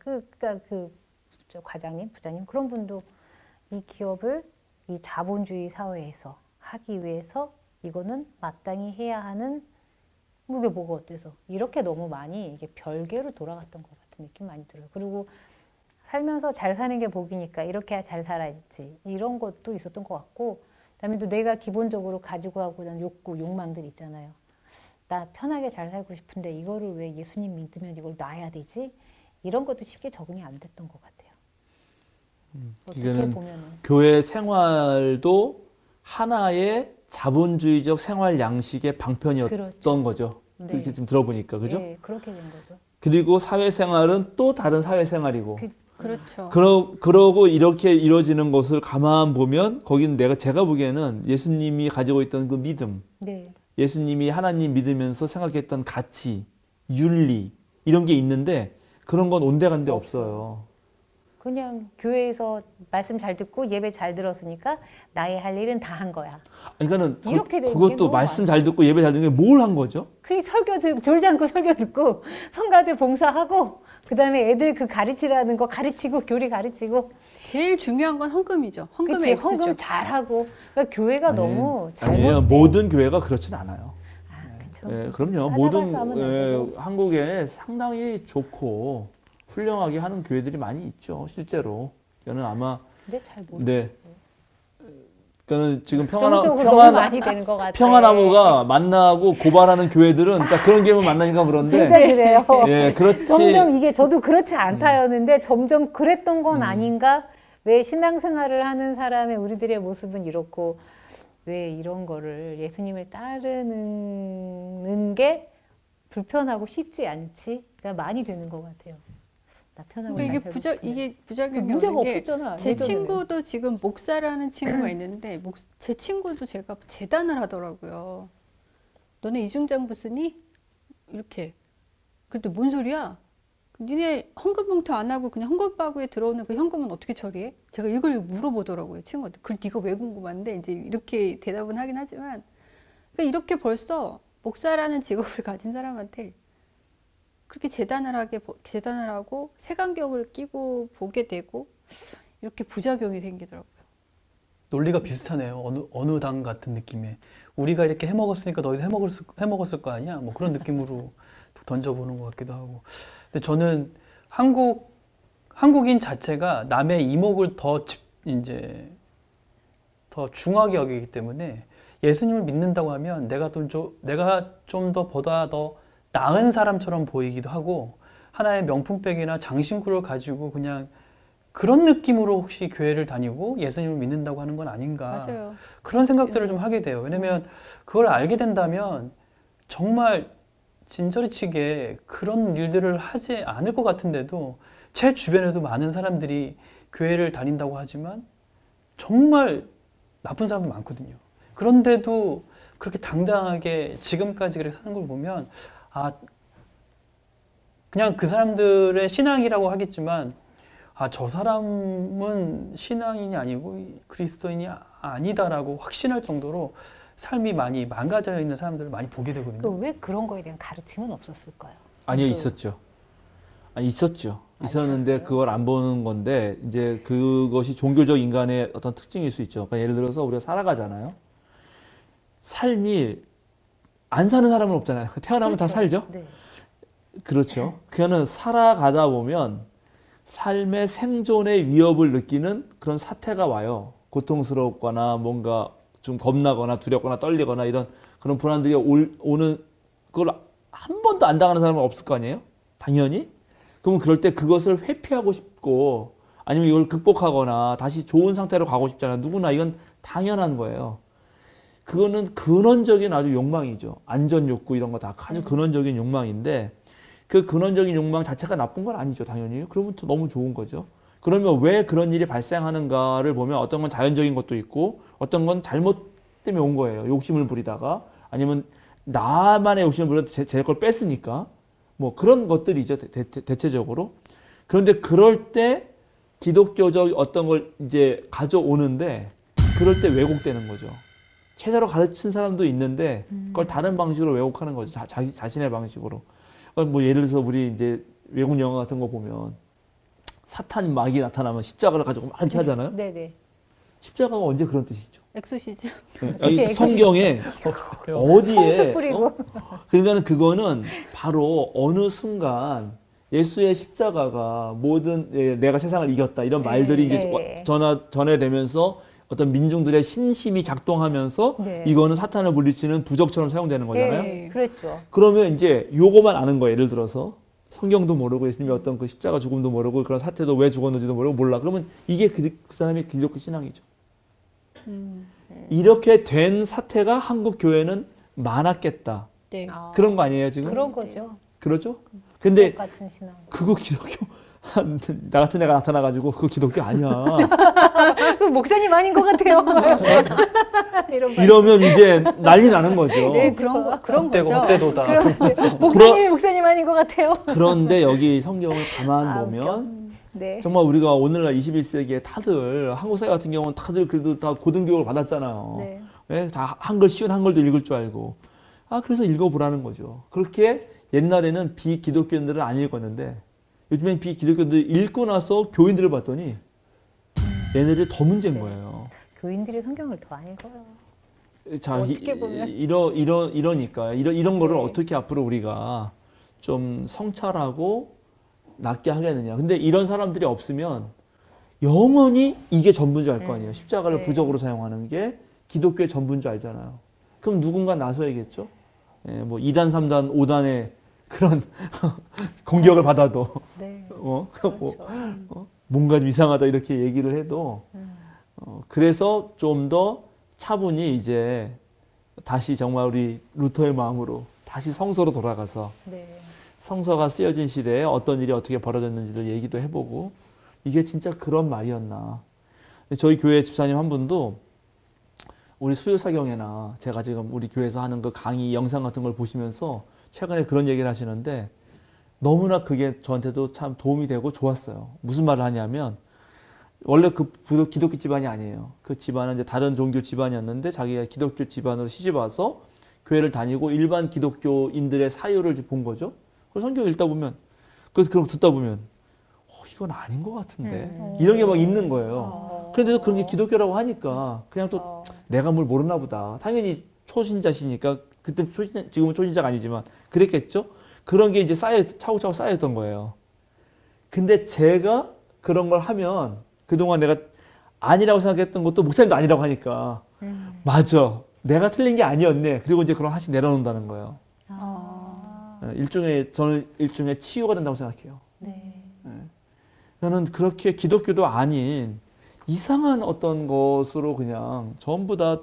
저 과장님, 부장님 그런 분도 이 기업을 이 자본주의 사회에서 하기 위해서 이거는 마땅히 해야 하는 그게 뭐가 어때서 이렇게 너무 많이 이게 별개로 돌아갔던 것 같은 느낌 많이 들어요. 그리고 살면서 잘 사는 게 복이니까 이렇게 해야 잘 살아야지 이런 것도 있었던 것 같고 그다음에 또 내가 기본적으로 가지고 하고자 하는 욕망들 있잖아요. 나 편하게 잘 살고 싶은데 이거를 왜 예수님 믿으면 이걸 놔야 되지? 이런 것도 쉽게 적응이 안 됐던 것 같아요. 이거는 보면은. 교회 생활도 하나의 자본주의적 생활 양식의 방편이었던 거죠. 네. 그렇게 지금 들어보니까 그죠? 네, 그렇게 된 거죠. 그리고 사회생활은 또 다른 사회생활이고 그렇죠. 그러고 이렇게 이루어지는 것을 가만 보면 거기는 제가 보기에는 예수님이 가지고 있던 그 믿음 네. 예수님이 하나님 믿으면서 생각했던 가치, 윤리 이런 게 있는데 그런 건 온데간데 없어요. 그냥 교회에서 말씀 잘 듣고 예배 잘 들었으니까 나의 할 일은 다 한 거야. 그러니까는 이렇게 되는 게 그것도 너무 말씀 잘 듣고 예배 잘 듣는 게 뭘 한 거죠? 그 졸지 않고 설교 듣고 성가대 봉사하고 그다음에 애들 그 가르치라는 거 가르치고 교리 가르치고 제일 중요한 건 헌금이죠. 헌금의 그치, 액수죠. 헌금 잘하고 그러니까 교회가 너무 아니에요. 잘못된 모든 교회가 그렇진 않아요. 그쵸. 예, 그럼요. 살아가서 하면 안 되고. 한국에 상당히 좋고 훌륭하게 하는 교회들이 많이 있죠. 실제로. 저는 아마 근데 잘 모르겠어요. 네. 그러니까 지금 너무 많이 되는 것 같아요. 평화나무가 만나고 고발하는 교회들은 딱 그런 교회만 만나니까 그런데 진짜 그래요. 예, 그렇지. 점점 이게 저도 그렇지 않다였는데 점점 그랬던 건 아닌가? 왜 신앙생활을 하는 사람의 우리들의 모습은 이렇고 왜 이런 거를 예수님을 따르는 게 불편하고 쉽지 않지? 그러니까 많이 되는 것 같아요. 나 편하고 근데 이게 부작용이 문제가 없는 게 없었잖아. 제 예전에는. 친구도 지금 목사라는 친구가 있는데 제 친구도 제가 재단을 하더라고요. 너네 이중장부 쓰니? 이렇게. 그랬더니 뭔 소리야? 니네 헌금 봉투 안 하고 그냥 헌금바구에 들어오는 그 현금은 어떻게 처리해? 제가 이걸 물어보더라고요, 친구한테. 그걸 네가 왜 궁금한데? 이제 이렇게 대답은 하긴 하지만 그러니까 이렇게 벌써 목사라는 직업을 가진 사람한테 그렇게 재단을 하고 색안경을 끼고 보게 되고 이렇게 부작용이 생기더라고요. 논리가 비슷하네요. 어느 당 같은 느낌에 우리가 이렇게 해먹었으니까 너희도 해먹었을 거 아니야? 뭐 그런 느낌으로 던져보는 것 같기도 하고. 근데 저는 한국인 자체가 남의 이목을 이제 더 중하게 여기기 때문에 예수님을 믿는다고 하면 내가 좀 더 보다 더 나은 사람처럼 보이기도 하고 하나의 명품백이나 장신구를 가지고 그냥 그런 느낌으로 혹시 교회를 다니고 예수님을 믿는다고 하는 건 아닌가. 맞아요. 그런 생각들을 좀 하게 돼요. 왜냐면 그걸 알게 된다면 정말 진저리치게 그런 일들을 하지 않을 것 같은데도 제 주변에도 많은 사람들이 교회를 다닌다고 하지만 정말 나쁜 사람도 많거든요. 그런데도 그렇게 당당하게 지금까지 그렇게 사는 걸 보면 그냥 그 사람들의 신앙이라고 하겠지만 저 사람은 신앙인이 아니고 그리스도인이 아니다라고 확신할 정도로 삶이 많이 망가져 있는 사람들을 많이 보게 되거든요. 왜 그런 거에 대한 가르침은 없었을까요? 아니요, 있었죠. 있었죠. 있었는데 그걸 안 보는 건데 이제 그것이 종교적 인간의 어떤 특징일 수 있죠. 그러니까 예를 들어서 우리가 살아가잖아요. 삶이 안 사는 사람은 없잖아요. 태어나면 다 살죠. 네. 그렇죠. 그거는 살아가다 보면 삶의 생존의 위협을 느끼는 그런 사태가 와요. 고통스럽거나 뭔가 좀 겁나거나 두렵거나 떨리거나 이런 그런 불안들이 오는 그걸 한 번도 안 당하는 사람은 없을 거 아니에요? 당연히. 그러면 그럴 때 그것을 회피하고 싶고 아니면 이걸 극복하거나 다시 좋은 상태로 가고 싶잖아요. 누구나 이건 당연한 거예요. 그거는 근원적인 아주 욕망이죠. 안전 욕구 이런 거 다 아주 근원적인 욕망인데 그 근원적인 욕망 자체가 나쁜 건 아니죠. 당연히. 그러면 또 너무 좋은 거죠. 그러면 왜 그런 일이 발생하는가를 보면 어떤 건 자연적인 것도 있고 어떤 건 잘못 때문에 온 거예요. 욕심을 부리다가 아니면 나만의 욕심을 부려서 제 걸 뺐으니까 뭐 그런 것들이죠. 대체적으로. 그런데 그럴 때 기독교적 어떤 걸 이제 가져오는데 그럴 때 왜곡되는 거죠. 제대로 가르친 사람도 있는데 그걸 다른 방식으로 왜곡하는 거죠. 자신의 방식으로. 뭐 예를 들어서 우리 이제 외국 영화 같은 거 보면 사탄 막이 나타나면 십자가를 가지고 막 이렇게 하잖아요. 네네. 십자가가 언제 그런 뜻이죠? 엑소시즘. 여기 성경에 어디에 그러니까 그거는 바로 어느 순간 예수의 십자가가 모든 내가 세상을 이겼다 이런 말들이 이제 전해되면서 어떤 민중들의 신심이 작동하면서 이거는 사탄을 물리치는 부적처럼 사용되는 거잖아요. 네, 그랬죠. 그러면 이제 요거만 아는 거예요. 예를 들어서 성경도 모르고 예수님의 어떤 그 십자가 죽음도 모르고 그런 사태도 왜 죽었는지도 모르고 몰라. 그러면 이게 그 사람의 기독교 신앙이죠. 이렇게 된 사태가 한국 교회는 많았겠다. 네. 그런 거 아니에요 지금? 그런 거죠. 그러죠? 근데 같은 신앙. 그거 기독교 나 같은 애가 나타나가지고 그거 기독교 아니야. 그 목사님 아닌 것 같아요. 이러면 이제 난리 나는 거죠. 네, 그런 거죠. 헛되도다. 목사님이 목사님 아닌 것 같아요. 그런데 여기 성경을 가만 보면 네. 정말 우리가 오늘날 21세기에 다들 한국 사회 같은 경우는 다들 그래도 다 고등교육을 받았잖아요. 네. 네, 다 한글 쉬운 한글도 읽을 줄 알고. 그래서 읽어보라는 거죠. 그렇게 옛날에는 비기독교인들은 안 읽었는데 요즘엔 비기독교인들 읽고 나서 교인들을 봤더니 얘네들이 더 문제인 거예요. 교인들이 성경을 더 안 읽어요. 자, 어떻게 보면. 이러니까 이런 거를 어떻게 앞으로 우리가 좀 성찰하고 낫게 하겠느냐. 근데 이런 사람들이 없으면 영원히 이게 전부인 줄 알 거 아니에요. 십자가를 부적으로 사용하는 게 기독교의 전부인 줄 알잖아요. 그럼 누군가 나서야겠죠. 뭐 2단, 3단, 5단의 그런 공격을 받아도 그렇죠. 뭔가 좀 이상하다 이렇게 얘기를 해도 그래서 좀 더 차분히 이제 다시 정말 우리 루터의 마음으로 다시 성서로 돌아가서 성서가 쓰여진 시대에 어떤 일이 어떻게 벌어졌는지를 얘기도 해보고 이게 진짜 그런 말이었나. 저희 교회 집사님 한 분도 우리 수요사경회나 제가 지금 우리 교회에서 하는 그 강의 영상 같은 걸 보시면서 최근에 그런 얘기를 하시는데 너무나 그게 저한테도 참 도움이 되고 좋았어요. 무슨 말을 하냐면 원래 그 기독교 집안이 아니에요. 그 집안은 이제 다른 종교 집안이었는데 자기가 기독교 집안으로 시집와서 교회를 다니고 일반 기독교인들의 사유를 본 거죠. 그래서 성경 읽다 보면 그래서 그런 거 듣다 보면 이건 아닌 것 같은데 이런 게 막 있는 거예요. 그런데도 그런 게 기독교라고 하니까 그냥 또 내가 뭘 모르나 보다. 당연히 초신자시니까 그때 지금은 초신자가 아니지만 그랬겠죠. 그런 게 이제 차곡차곡 쌓였던 거예요. 근데 제가 그런 걸 하면 그동안 내가 아니라고 생각했던 것도 목사님도 아니라고 하니까 맞아. 내가 틀린 게 아니었네. 그리고 이제 그런 하나씩 내려놓는다는 거예요. 저는 일종의 치유가 된다고 생각해요. 네. 저는 그렇게 기독교도 아닌 이상한 어떤 것으로 그냥 전부 다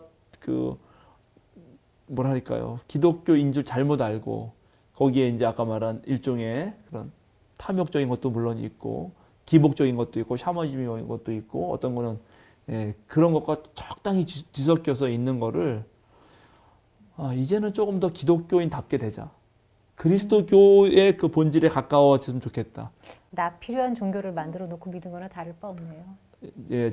뭐랄까요. 기독교인 줄 잘못 알고 거기에 이제 아까 말한 일종의 그런 탐욕적인 것도 물론 있고 기복적인 것도 있고 샤머니즘적인 것도 있고 어떤 거는 그런 것과 적당히 뒤섞여서 있는 거를 이제는 조금 더 기독교인답게 되자. 그리스도교의 그 본질에 가까워졌으면 좋겠다. 나 필요한 종교를 만들어 놓고 믿는 거나 다를 바 없네요. 예,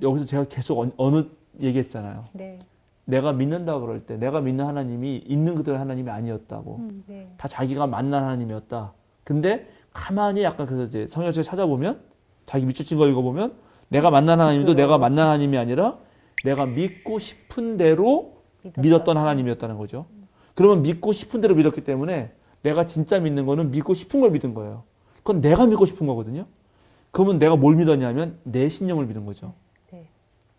여기서 제가 계속 어느 얘기했잖아요. 네. 내가 믿는다 그럴 때 내가 믿는 하나님이 있는 그대로 하나님이 아니었다고. 네. 다 자기가 만난 하나님이었다. 근데 가만히 약간 그래서 이제 성경책을 찾아보면 자기 밑줄 거 읽어보면 내가 만난 하나님도 내가 만난 하나님이 아니라 내가 믿고 싶은 대로 믿었던 하나님이었다는 거죠. 그러면 믿고 싶은 대로 믿었기 때문에 내가 진짜 믿는 거는 믿고 싶은 걸 믿은 거예요. 그건 내가 믿고 싶은 거거든요. 그러면 내가 뭘 믿었냐면 내 신념을 믿은 거죠. 네.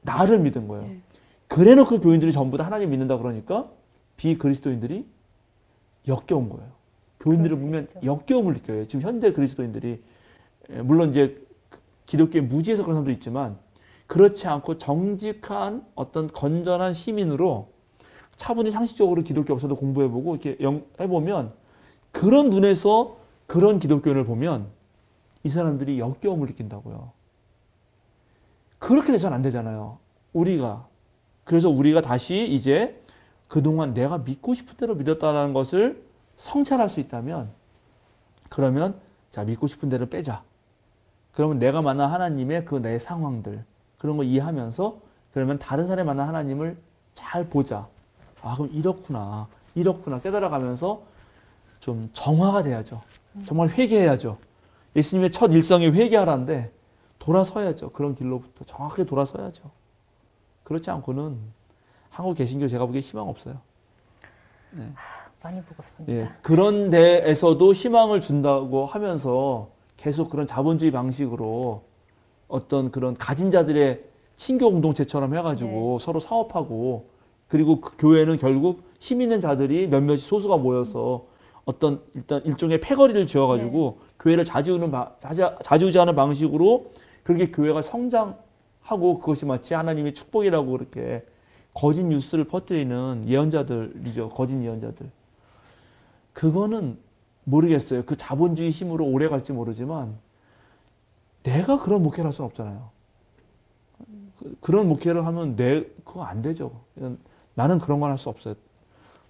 나를 믿은 거예요. 네. 그래놓고 교인들이 전부 다 하나님 믿는다 그러니까 비그리스도인들이 역겨운 거예요. 교인들을 보면 역겨움을 느껴요. 지금 현대 그리스도인들이 물론 이제 기독교에 무지해서 그런 사람도 있지만 그렇지 않고 정직한 어떤 건전한 시민으로 차분히 상식적으로 기독교 역사도 공부해보고 이렇게 해보면 그런 눈에서 그런 기독교인을 보면 이 사람들이 역겨움을 느낀다고요. 그렇게 돼서는 안 되잖아요. 그래서 우리가 다시 이제 그동안 내가 믿고 싶은 대로 믿었다는 것을 성찰할 수 있다면 그러면 자 믿고 싶은 대로 빼자. 그러면 내가 만난 하나님의 그 내 상황들 그런 거 이해하면서 그러면 다른 사람이 만난 하나님을 잘 보자. 그럼 이렇구나 깨달아가면서 좀 정화가 돼야죠. 정말 회개해야죠. 예수님의 첫 일성이 회개하라는데 돌아서야죠. 그런 길로부터 정확하게 돌아서야죠. 그렇지 않고는 한국 개신교 제가 보기에 희망 없어요. 네. 많이 무겁습니다. 예, 그런 데에서도 희망을 준다고 하면서 계속 그런 자본주의 방식으로 어떤 그런 가진 자들의 친교 공동체처럼 해가지고 서로 사업하고 그리고 그 교회는 결국 힘 있는 자들이 몇몇이 소수가 모여서 어떤 일단 일종의 패거리를 지어가지고 교회를 자주우지하는 방식으로 그렇게 교회가 성장하고 그것이 마치 하나님의 축복이라고 그렇게 거짓 뉴스를 퍼뜨리는 예언자들이죠. 거짓 예언자들. 그거는 모르겠어요. 그 자본주의 힘으로 오래 갈지 모르지만 내가 그런 목회를 할 수는 없잖아요. 그런 목회를 하면 그거 안 되죠. 나는 그런 건 할 수 없어요.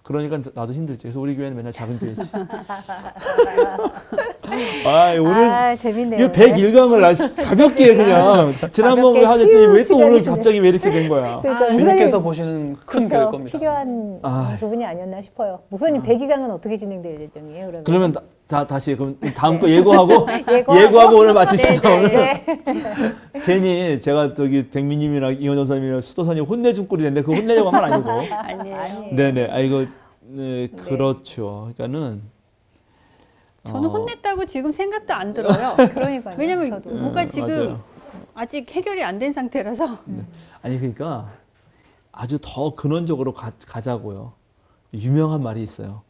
그러니까 나도 힘들지. 그래서 우리 교회는 맨날 작은 교회지. 오늘 재밌네요. 이거 101강을 가볍게 그냥 지난번에 하셨더니 왜 또 오늘 갑자기 왜 이렇게 된 거야? 그러니까 주님께서 보시는 큰 교회일 겁니다. 필요한 부분이 아니었나 싶어요. 목사님 102강은 어떻게 진행될 예정이에요? 그러면 다시 그럼 다음 거 예고하고 예고하고 오늘 마칩시다. 오늘 괜히 제가 저기 백미님이랑 이현 전사님이랑 수도사님 혼내준 꼴이 됐는데 그 혼내려고 한 건 아니고. 아니에요. 네네. 이거 네, 그렇죠. 그러니까는 저는 혼냈다고 지금 생각도 안 들어요. 그러니까요. 왜냐면 뭔가 지금 맞아요. 아직 해결이 안 된 상태라서. 아니 그러니까 아주 더 근원적으로 가자고요. 유명한 말이 있어요.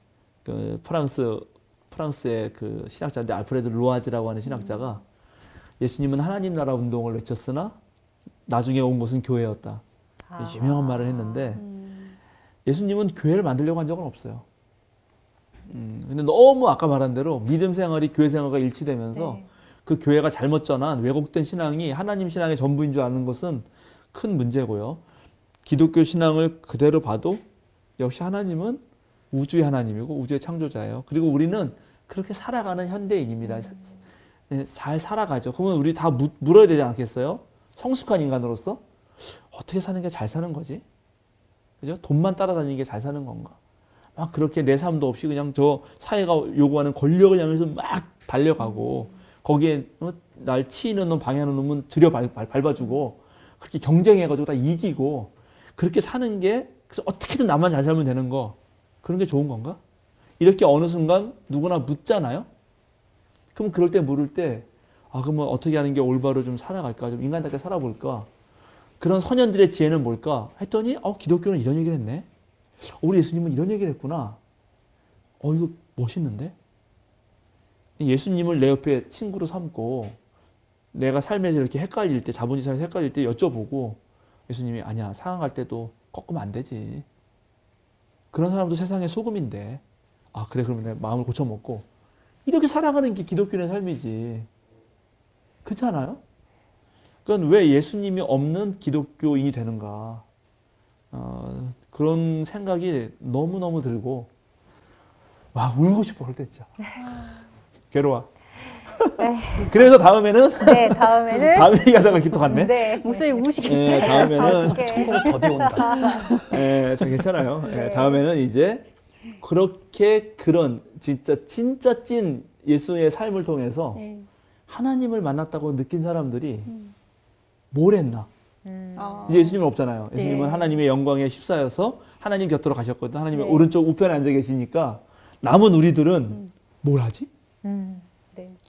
그 프랑스의 그 신학자인데 알프레드 루아즈라고 하는 신학자가 예수님은 하나님 나라 운동을 외쳤으나 나중에 온 곳은 교회였다. 유명한 말을 했는데 예수님은 교회를 만들려고 한 적은 없어요. 근데 너무 아까 말한 대로 믿음 생활이 교회 생활과 일치되면서 그 교회가 잘못 전한 왜곡된 신앙이 하나님 신앙의 전부인 줄 아는 것은 큰 문제고요. 기독교 신앙을 그대로 봐도 역시 하나님은 우주의 하나님이고 우주의 창조자예요. 그리고 우리는 그렇게 살아가는 현대인입니다. 잘 살아가죠. 그러면 우리 다 물어야 되지 않겠어요? 성숙한 인간으로서 어떻게 사는 게 잘 사는 거지? 그죠? 돈만 따라다니는 게 잘 사는 건가? 막 그렇게 내 삶도 없이 그냥 저 사회가 요구하는 권력을 향해서 막 달려가고 거기에 날 치이는 놈 방해하는 놈은 들여 밟아주고 그렇게 경쟁해가지고 다 이기고 그렇게 사는 게 그래서 어떻게든 나만 잘 살면 되는 거 그런 게 좋은 건가? 이렇게 어느 순간 누구나 묻잖아요. 그럼 그럴 때 물을 때 그러면 어떻게 하는 게 올바로 좀 살아갈까? 좀 인간답게 살아볼까? 그런 선현들의 지혜는 뭘까? 했더니 기독교는 이런 얘기를 했네. 우리 예수님은 이런 얘기를 했구나. 이거 멋있는데? 예수님을 내 옆에 친구로 삼고 내가 삶에서 이렇게 헷갈릴 때, 자본주의 사회에서 헷갈릴 때 여쭤보고 예수님이 아니야, 상황할 때도 꺾으면 안 되지. 그런 사람도 세상의 소금인데 그래 그러면 내 마음을 고쳐먹고 이렇게 살아가는 게 기독교의 삶이지. 그렇지 않아요? 그건 왜 예수님이 없는 기독교인이 되는가. 그런 생각이 너무너무 들고 울고 싶어 그럴 때 진짜. 괴로워. 그래서 다음에는 다음 얘기하다가 또 갔네. 네. 목사님 우시겠다. 네, 다음에는 천국은 더디 온다. 좀 괜찮아요. 다음에는 이제 그렇게 그런 진짜 찐 예수의 삶을 통해서 하나님을 만났다고 느낀 사람들이 뭘 했나? 이제 예수님은 없잖아요. 예수님은 하나님의 영광에 휩싸여서 하나님 곁으로 가셨거든. 하나님의 오른쪽 우편에 앉아 계시니까 남은 우리들은 뭘 하지?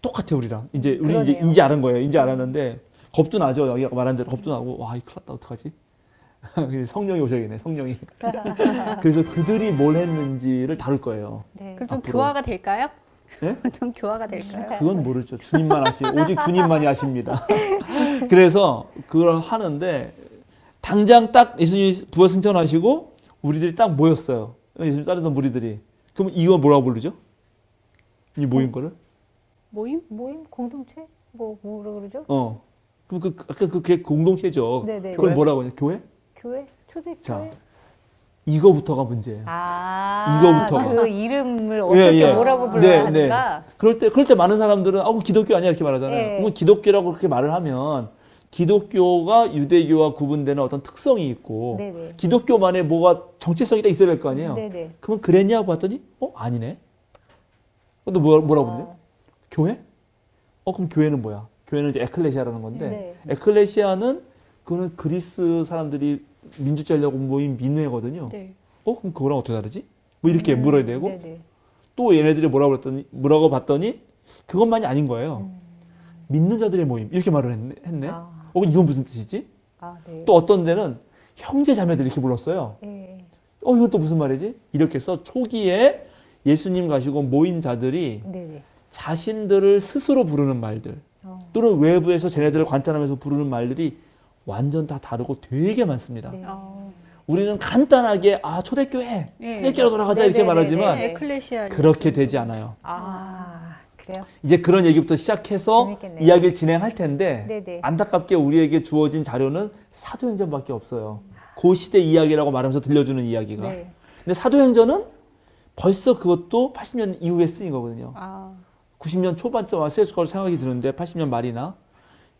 똑같아 우리랑. 이제 우리 이제 알은 거예요. 이제 알았는데 겁도 나죠. 여기 말한 대로 겁도 나고 와, 이거 큰일 났다. 어떡하지? 성령이 오셔야겠네. 성령이. 그래서 그들이 뭘 했는지를 다룰 거예요. 그럼 좀 앞으로. 교화가 될까요? 네? 좀 교화가 될까요? 그건 모르죠. 주님만 오직 주님만이 아십니다. 그래서 그걸 하는데 당장 딱 예수님이 부활 승천하시고 우리들이 딱 모였어요. 예수님 따르던 무리들이. 그럼 이거 뭐라고 부르죠? 이 모인 거를? 모임? 공동체? 뭐라 그러죠? 그럼 그게 공동체죠. 네네. 그걸 뭐라고 하냐? 교회? 교회? 초대교회? 자, 이거부터가 문제예요. 이거부터가. 그 이름을 어떻게 뭐라고 불러야 하는가? 그럴 때 많은 사람들은 기독교 아니야 이렇게 말하잖아요. 그러면 기독교라고 그렇게 말을 하면 기독교가 유대교와 구분되는 어떤 특성이 있고 기독교만의 뭐가 정체성이 다 있어야 될 거 아니에요. 그러면 그랬냐고 봤더니 아니네. 또 뭐라고 부르지? 교회? 그럼 교회는 뭐야? 교회는 이제 에클레시아라는 건데 에클레시아는 그거는 그리스 사람들이 민주주의하려고 모인 민회거든요. 그럼 그거랑 어떻게 다르지? 뭐 이렇게 물어야 되고 또 얘네들이 뭐라고 봤더니 그것만이 아닌 거예요. 믿는 자들의 모임 이렇게 말을 했네. 이건 무슨 뜻이지? 또 어떤 데는 형제 자매들 이렇게 불렀어요. 이건 또 무슨 말이지? 이렇게 해서 초기에 예수님 가시고 모인 자들이 자신들을 스스로 부르는 말들 또는 외부에서 쟤네들을 관찰하면서 부르는 말들이 완전 다 다르고 되게 많습니다. 우리는 간단하게 초대교회, 초대교회로 돌아가자 이렇게 말하지만 에클레시아 그렇게 되지 않아요. 그래요? 이제 그런 얘기부터 시작해서 재밌겠네요. 이야기를 진행할 텐데 안타깝게 우리에게 주어진 자료는 사도행전밖에 없어요. 그 시대 이야기라고 말하면서 들려주는 이야기가. 근데 사도행전은 벌써 그것도 80년 이후에 쓰인 거거든요. 90년 초반쯤 쓰였을 거라고 생각이 드는데 80년 말이나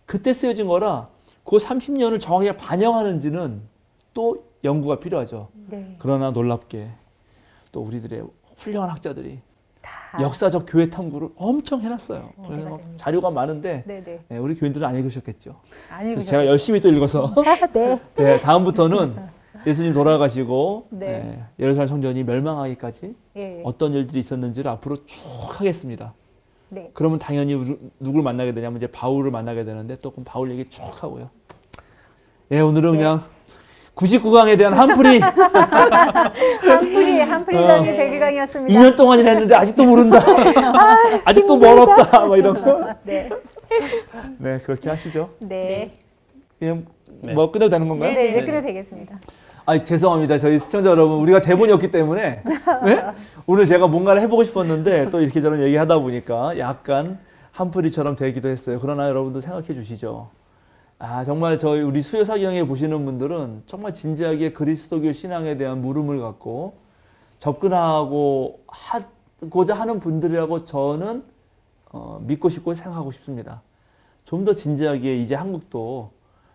그때 쓰여진 거라 그 30년을 정확하게 반영하는지는 또 연구가 필요하죠. 그러나 놀랍게 또 우리들의 훌륭한 학자들이 역사적 교회 탐구를 엄청 해놨어요. 그래서 막 자료가 많은데 우리 교인들은 안 읽으셨겠죠. 그래서 제가 열심히 또 읽어서 다음부터는 예수님 돌아가시고 예루살렘 성전이 멸망하기까지 어떤 일들이 있었는지를 앞으로 쭉 하겠습니다. 그러면 당연히 누굴 만나게 되냐면 이제 바울을 만나게 되는데 또 그럼 바울 얘기 쭉 하고요. 오늘은 그냥 99강에 대한 한풀이 한풀이당이 100일강이었습니다. 2년 동안이나 했는데 아직도 모른다. 아직도 멀었다. 막 이런 거. 네, 그렇게 하시죠. 그냥 네. 뭐 끝내도 되는 건가요? 네, 이제 끝내도 되겠습니다. 죄송합니다. 저희 시청자 여러분, 우리가 대본이 없기 때문에 오늘 제가 뭔가를 해보고 싶었는데 또 이렇게 저런 얘기하다 보니까 약간 한풀이처럼 되기도 했어요. 그러나 여러분도 생각해 주시죠. 정말 우리 수요사경에 보시는 분들은 정말 진지하게 그리스도교 신앙에 대한 물음을 갖고 접근하고자 하는 분들이라고 저는 믿고 싶고 생각하고 싶습니다. 좀 더 진지하게 이제 한국도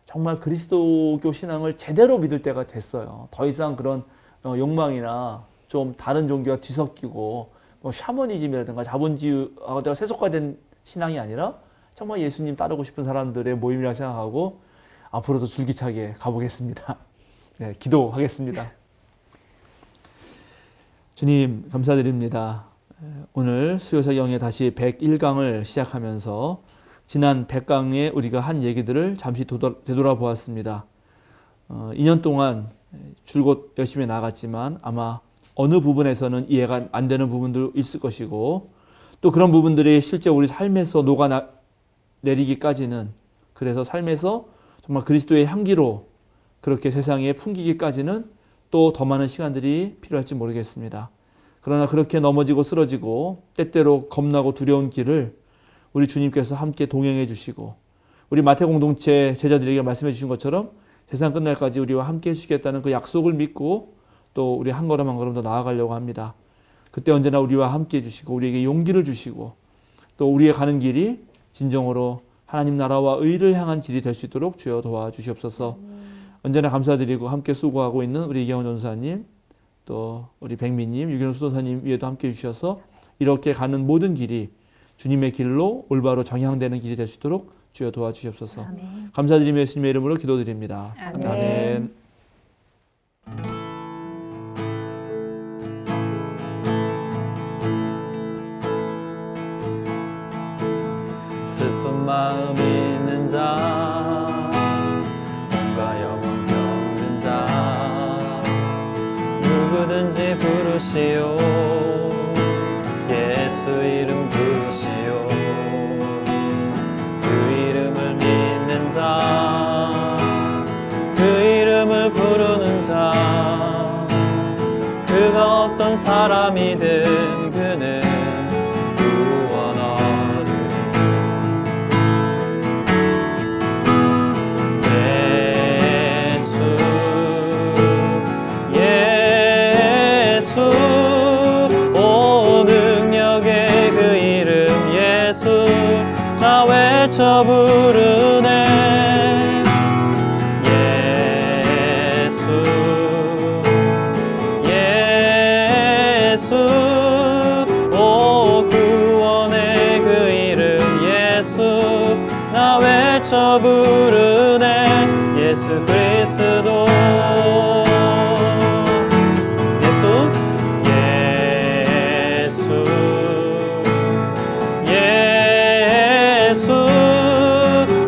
정말 그리스도교 신앙을 제대로 믿을 때가 됐어요. 더 이상 그런 욕망이나 좀 다른 종교와 뒤섞이고 뭐 샤머니즘이라든가 자본주의가 세속화된 신앙이 아니라 정말 예수님 따르고 싶은 사람들의 모임이라고 생각하고 앞으로도 줄기차게 가보겠습니다. 네, 기도하겠습니다. 주님 감사드립니다. 오늘 수요사경에 다시 101강을 시작하면서 지난 100강에 우리가 한 얘기들을 잠시 되돌아보았습니다. 2년 동안 줄곧 열심히 나갔지만 아마 어느 부분에서는 이해가 안 되는 부분도 있을 것이고 또 그런 부분들이 실제 우리 삶에서 녹아내리기까지는 그래서 삶에서 정말 그리스도의 향기로 그렇게 세상에 풍기기까지는 또 더 많은 시간들이 필요할지 모르겠습니다. 그러나 그렇게 넘어지고 쓰러지고 때때로 겁나고 두려운 길을 우리 주님께서 함께 동행해 주시고 우리 마태 공동체 제자들에게 말씀해 주신 것처럼 세상 끝날까지 우리와 함께 해주시겠다는 그 약속을 믿고 또 우리 한 걸음 한 걸음 더 나아가려고 합니다. 그때 언제나 우리와 함께 해주시고 우리에게 용기를 주시고 또 우리의 가는 길이 진정으로 하나님 나라와 의를 향한 길이 될 수 있도록 주여 도와주시옵소서. 언제나 감사드리고 함께 수고하고 있는 우리 이경원 전사님 또 우리 백미님, 유경원 수도사님 위에도 함께 해주셔서 이렇게 가는 모든 길이 주님의 길로 올바로 정향되는 길이 될 수 있도록 주여 도와주시옵소서. 아멘. 감사드리며 예수님의 이름으로 기도드립니다. 아멘. 아멘. 슬픈 마음 있는 자 몸과 영혼 병든 자 누구든지 부르시오 예수 이름 부르시오 그 이름을 믿는 자 그 이름을 부르는 자 그가 어떤 사람이든 그는 구원 얻으리 예수 오 능력의 그 이름 예수 나 외쳐 부르네 예수 오 구원의 그 이름 예수 나 외쳐 부르네 예수 그리스도 예수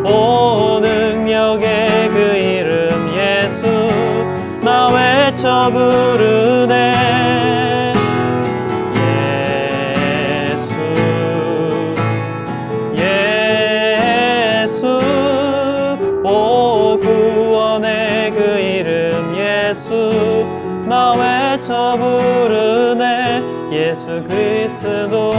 오 능력의 그 이름 예수 나 외쳐 부르네 예수 오 구원의 그 이름 예수 나 외쳐 부르네 예수 그리스도